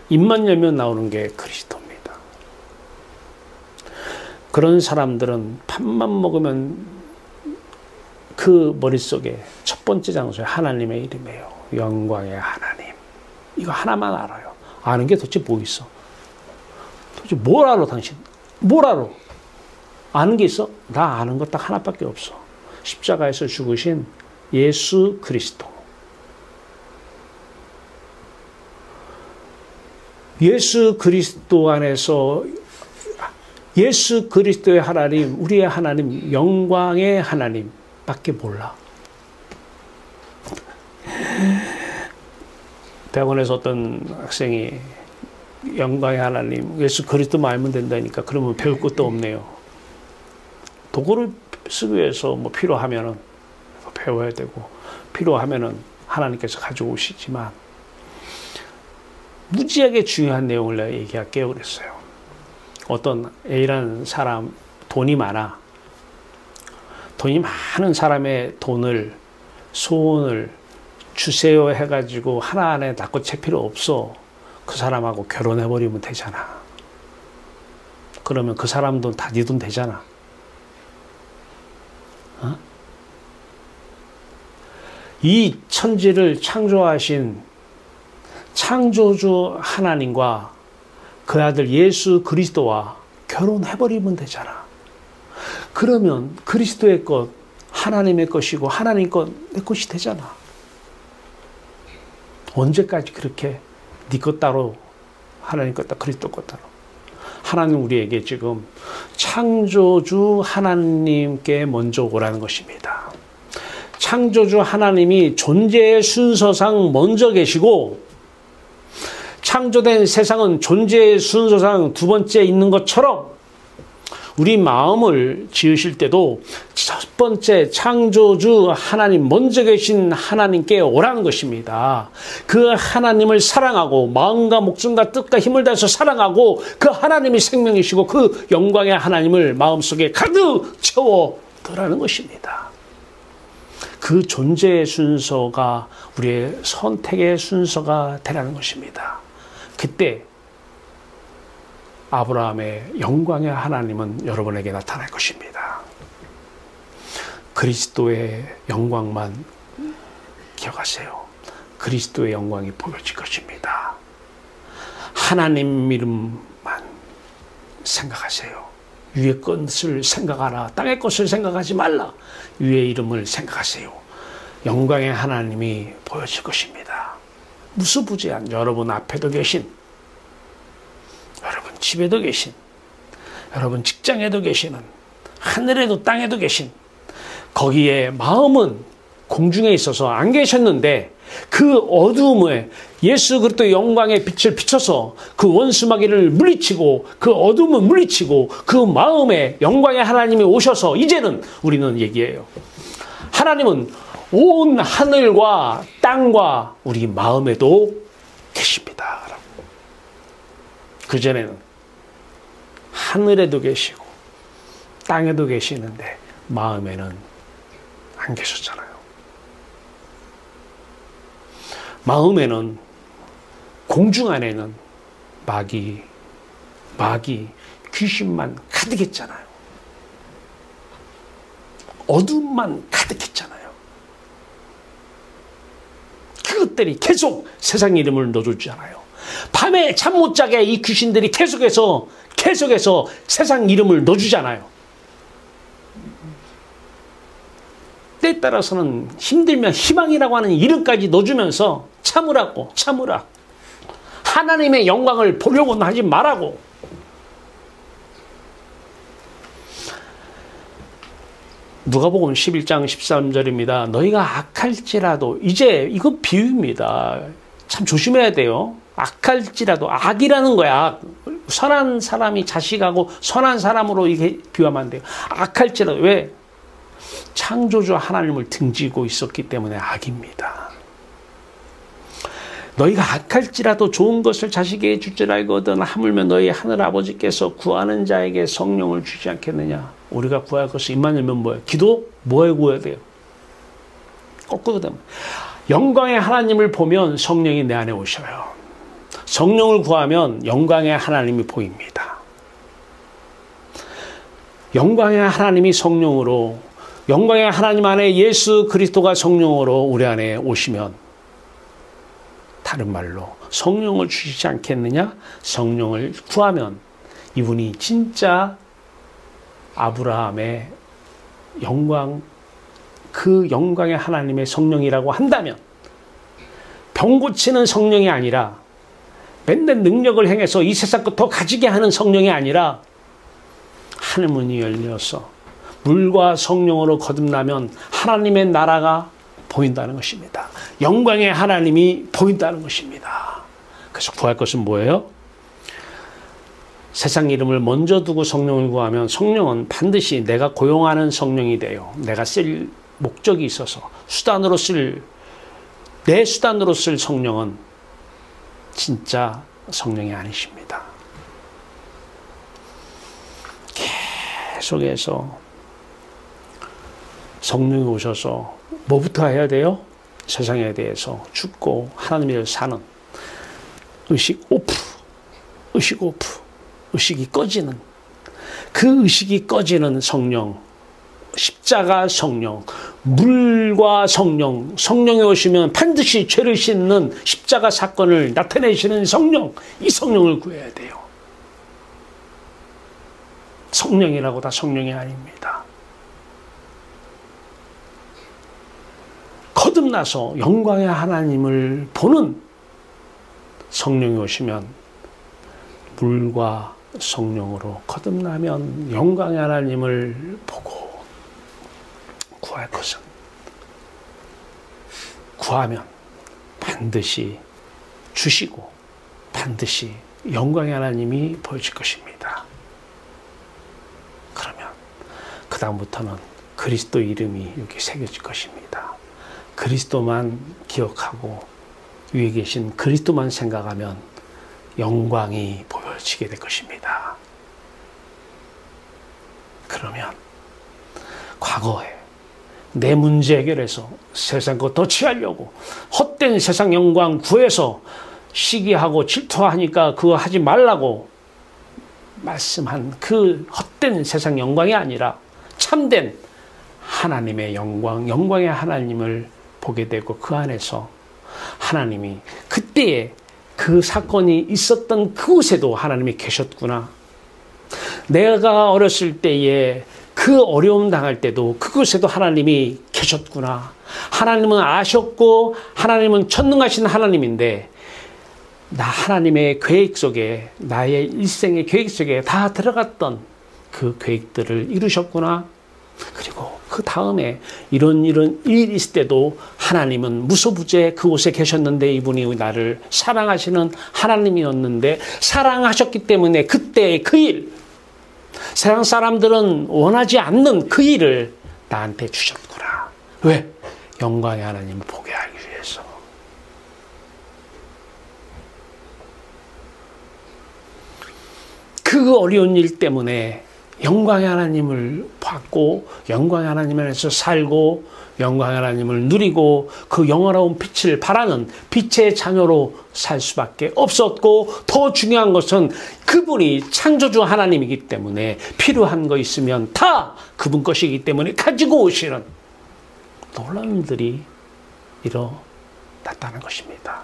입만 열면 나오는 게 그리스도입니다. 그런 사람들은 밥만 먹으면 그 머릿속에 첫 번째 장소에 하나님의 이름이에요. 영광의 하나님. 이거 하나만 알아요. 아는 게 도대체 뭐 있어? 도대체 뭘 알아 당신? 뭘 알아? 아는 게 있어? 나 아는 거 딱 하나밖에 없어. 십자가에서 죽으신 예수 그리스도. 예수 그리스도 안에서 예수 그리스도의 하나님, 우리의 하나님, 영광의 하나님 밖에 몰라. 대학원에서 어떤 학생이 영광의 하나님, 예수 그리스도만 알면 된다니까 그러면 배울 것도 없네요. 도구를 쓰기 위해서 뭐 필요하면은 배워야 되고 필요하면은 하나님께서 가져오시지만 무지하게 중요한 내용을 내가 얘기할게요 그랬어요. 어떤 A라는 사람 돈이 많아. 돈이 많은 사람의 돈을 소원을 주세요 해가지고 하나 안에 낚고 챌 필요 없어. 그 사람하고 결혼해버리면 되잖아. 그러면 그 사람 돈 다 네 돈 되잖아. 어? 이 천지를 창조하신 창조주 하나님과 그 아들 예수 그리스도와 결혼해버리면 되잖아. 그러면 그리스도의 것 하나님의 것이고 하나님 것 내 것이 되잖아. 언제까지 그렇게 네 것 따로 하나님 것 따로 그리스도 것 따로. 하나님 우리에게 지금 창조주 하나님께 먼저 오라는 것입니다. 창조주 하나님이 존재의 순서상 먼저 계시고 창조된 세상은 존재의 순서상 두 번째 있는 것처럼 우리 마음을 지으실 때도 첫 번째 창조주 하나님, 먼저 계신 하나님께 오라는 것입니다. 그 하나님을 사랑하고 마음과 목숨과 뜻과 힘을 다해서 사랑하고 그 하나님이 생명이시고 그 영광의 하나님을 마음속에 가득 채워두라는 것입니다. 그 존재의 순서가 우리의 선택의 순서가 되라는 것입니다. 그때 아브라함의 영광의 하나님은 여러분에게 나타날 것입니다. 그리스도의 영광만 기억하세요. 그리스도의 영광이 보여질 것입니다. 하나님 이름만 생각하세요. 위의 것을 생각하라. 땅의 것을 생각하지 말라. 위의 이름을 생각하세요. 영광의 하나님이 보여질 것입니다. 무수부지한 여러분 앞에도 계신, 여러분 집에도 계신, 여러분 직장에도 계시는, 하늘에도 땅에도 계신, 거기에 마음은 공중에 있어서 안 계셨는데 그 어두움에 예수 그리스도의 영광의 빛을 비춰서 그 원수마귀를 물리치고 그 어두움을 물리치고 그 마음에 영광의 하나님이 오셔서 이제는 우리는 얘기해요. 하나님은 온 하늘과 땅과 우리 마음에도 계십니다. 그전에는 하늘에도 계시고 땅에도 계시는데 마음에는 안 계셨잖아요. 마음에는, 공중 안에는 마귀, 귀신만 가득했잖아요. 어둠만 가득했잖아요. 그것들이 계속 세상 이름을 넣어줬잖아요. 밤에 잠 못 자게 이 귀신들이 계속해서 세상 이름을 넣어주잖아요. 때에 따라서는 힘들면 희망이라고 하는 이름까지 넣어주면서 참으라고, 참으라. 하나님의 영광을 보려고는 하지 말라고. 누가복음 11장 13절입니다. 너희가 악할지라도, 이제 이거 비유입니다. 참 조심해야 돼요. 악할지라도, 악이라는 거야. 선한 사람이 자식하고 선한 사람으로 이게 비유하면 안 돼요. 악할지라도, 왜? 창조주 하나님을 등지고 있었기 때문에 악입니다. 너희가 악할지라도 좋은 것을 자식에게 줄 줄 알거든 하물며 너희 하늘 아버지께서 구하는 자에게 성령을 주지 않겠느냐. 우리가 구할 것을 입만 열면 뭐예요? 기도? 뭐에 구해야 돼요? 거꾸로 되면 영광의 하나님을 보면 성령이 내 안에 오셔요. 성령을 구하면 영광의 하나님이 보입니다. 영광의 하나님이 성령으로, 영광의 하나님 안에 예수 그리스도가 성령으로 우리 안에 오시면, 다른 말로 성령을 주시지 않겠느냐? 성령을 구하면 이분이 진짜 아브라함의 영광, 그 영광의 하나님의 성령이라고 한다면, 병 고치는 성령이 아니라 맨날 능력을 행해서 이 세상 것 더 가지게 하는 성령이 아니라 하늘문이 열려서 물과 성령으로 거듭나면 하나님의 나라가 보인다는 것입니다. 영광의 하나님이 보인다는 것입니다. 그래서 구할 것은 뭐예요? 세상 이름을 먼저 두고 성령을 구하면 성령은 반드시 내가 고용하는 성령이 돼요. 내가 쓸 목적이 있어서 내 수단으로 쓸 성령은 진짜 성령이 아니십니다. 계속해서 성령이 오셔서 뭐부터 해야 돼요? 세상에 대해서 죽고 하나님에 대해서 사는 의식 오프, 의식이 꺼지는, 그 의식이 꺼지는 성령, 십자가 성령, 물과 성령, 성령이 오시면 반드시 죄를 씻는 십자가 사건을 나타내시는 성령, 이 성령을 구해야 돼요. 성령이라고 다 성령이 아닙니다. 거듭나서 영광의 하나님을 보는 성령이 오시면, 물과 성령으로 거듭나면 영광의 하나님을 보고 구할 것은, 구하면 반드시 주시고 반드시 영광의 하나님이 보여질 것입니다. 그러면 그 다음부터는 그리스도 이름이 여기 새겨질 것입니다. 그리스도만 기억하고 위에 계신 그리스도만 생각하면 영광이 보여지게 될 것입니다. 그러면 과거에 내 문제 해결해서 세상 것 더 취하려고 헛된 세상 영광 구해서 시기하고 질투하니까 그거 하지 말라고 말씀한 그 헛된 세상 영광이 아니라 참된 하나님의 영광, 영광의 하나님을 보게 되고, 그 안에서 하나님이 그때에 그 사건이 있었던 그곳에도 하나님이 계셨구나. 내가 어렸을 때에 그 어려움 당할 때도 그곳에도 하나님이 계셨구나. 하나님은 아셨고 하나님은 전능하신 하나님인데, 나 하나님의 계획 속에, 나의 일생의 계획 속에 다 들어갔던 그 계획들을 이루셨구나. 그리고 그 다음에 이런 일이 있을 때도 하나님은 무소부재 그곳에 계셨는데, 이분이 나를 사랑하시는 하나님이었는데, 사랑하셨기 때문에 그때의 그 일, 세상 사람들은 원하지 않는 그 일을 나한테 주셨구나. 왜? 영광의 하나님을 보게 하기 위해서. 그 어려운 일 때문에 영광의 하나님을 받고 영광의 하나님 안에서 살고 영광의 하나님을 누리고 그 영원로운 빛을 바라는 빛의 자녀로 살 수밖에 없었고, 더 중요한 것은 그분이 창조주 하나님이기 때문에 필요한 거 있으면 다 그분 것이기 때문에 가지고 오시는 놀라운 일들이 일어났다는 것입니다.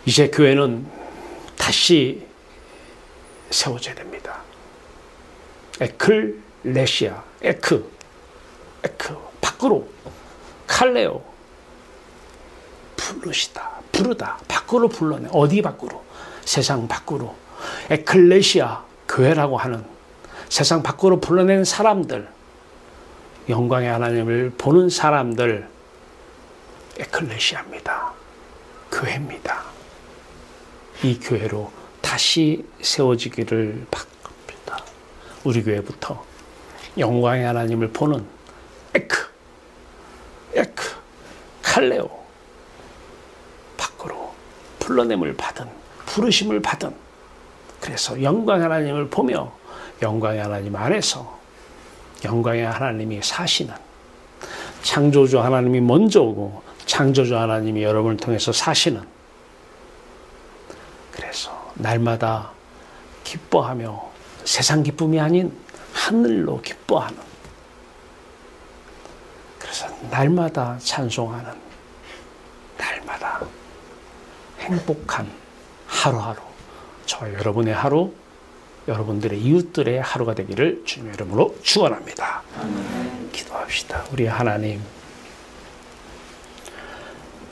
이제 교회는 다시 세워져야 됩니다. 에클레시아, 에크, 밖으로, 칼레오, 부르다, 밖으로 불러내. 어디 밖으로? 세상 밖으로. 에클레시아, 교회라고 하는 세상 밖으로 불러낸 사람들, 영광의 하나님을 보는 사람들, 에클레시아입니다. 교회입니다. 이 교회로 다시 세워지기를 바랍니다. 우리 교회부터 영광의 하나님을 보는 에크, 칼레오, 밖으로 불러냄을 받은, 부르심을 받은, 그래서 영광의 하나님을 보며 영광의 하나님 안에서 영광의 하나님이 사시는, 창조주 하나님이 먼저 오고 창조주 하나님이 여러분을 통해서 사시는, 그래서 날마다 기뻐하며 세상 기쁨이 아닌 하늘로 기뻐하는, 그래서 날마다 찬송하는, 날마다 행복한 하루하루, 저와 여러분의 하루, 여러분들의 이웃들의 하루가 되기를 주님의 이름으로 축원합니다. 기도합시다. 우리 하나님,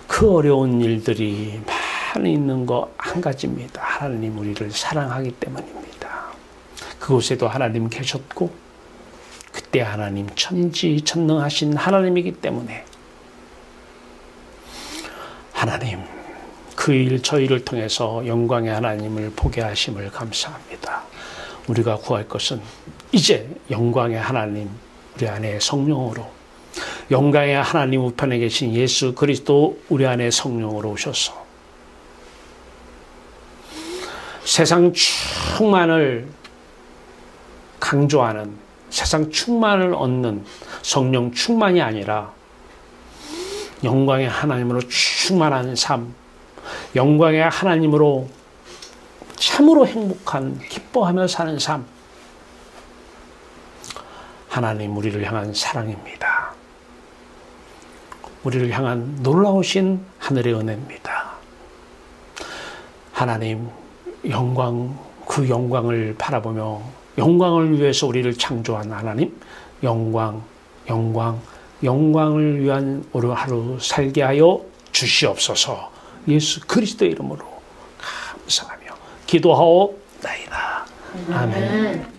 그 어려운 일들이 많이 있는 거 한 가지입니다. 하나님 우리를 사랑하기 때문입니다. 그곳에도 하나님 계셨고 그때 하나님 천지천능하신 하나님이기 때문에 하나님 그 일 저희를 통해서 영광의 하나님을 보게 하심을 감사합니다. 우리가 구할 것은 이제 영광의 하나님 우리 안에 성령으로, 영광의 하나님 우편에 계신 예수 그리스도 우리 안에 성령으로 오셔서 세상 충만을 강조하는, 세상 충만을 얻는 성령 충만이 아니라 영광의 하나님으로 충만한 삶, 영광의 하나님으로 참으로 행복한, 기뻐하며 사는 삶, 하나님 우리를 향한 사랑입니다. 우리를 향한 놀라우신 하늘의 은혜입니다. 하나님 영광, 그 영광을 바라보며 영광을 위해서 우리를 창조한 하나님, 영광을 위한 오늘 하루 살게 하여 주시옵소서. 예수 그리스도의 이름으로 감사하며 기도하옵나이다. 아멘.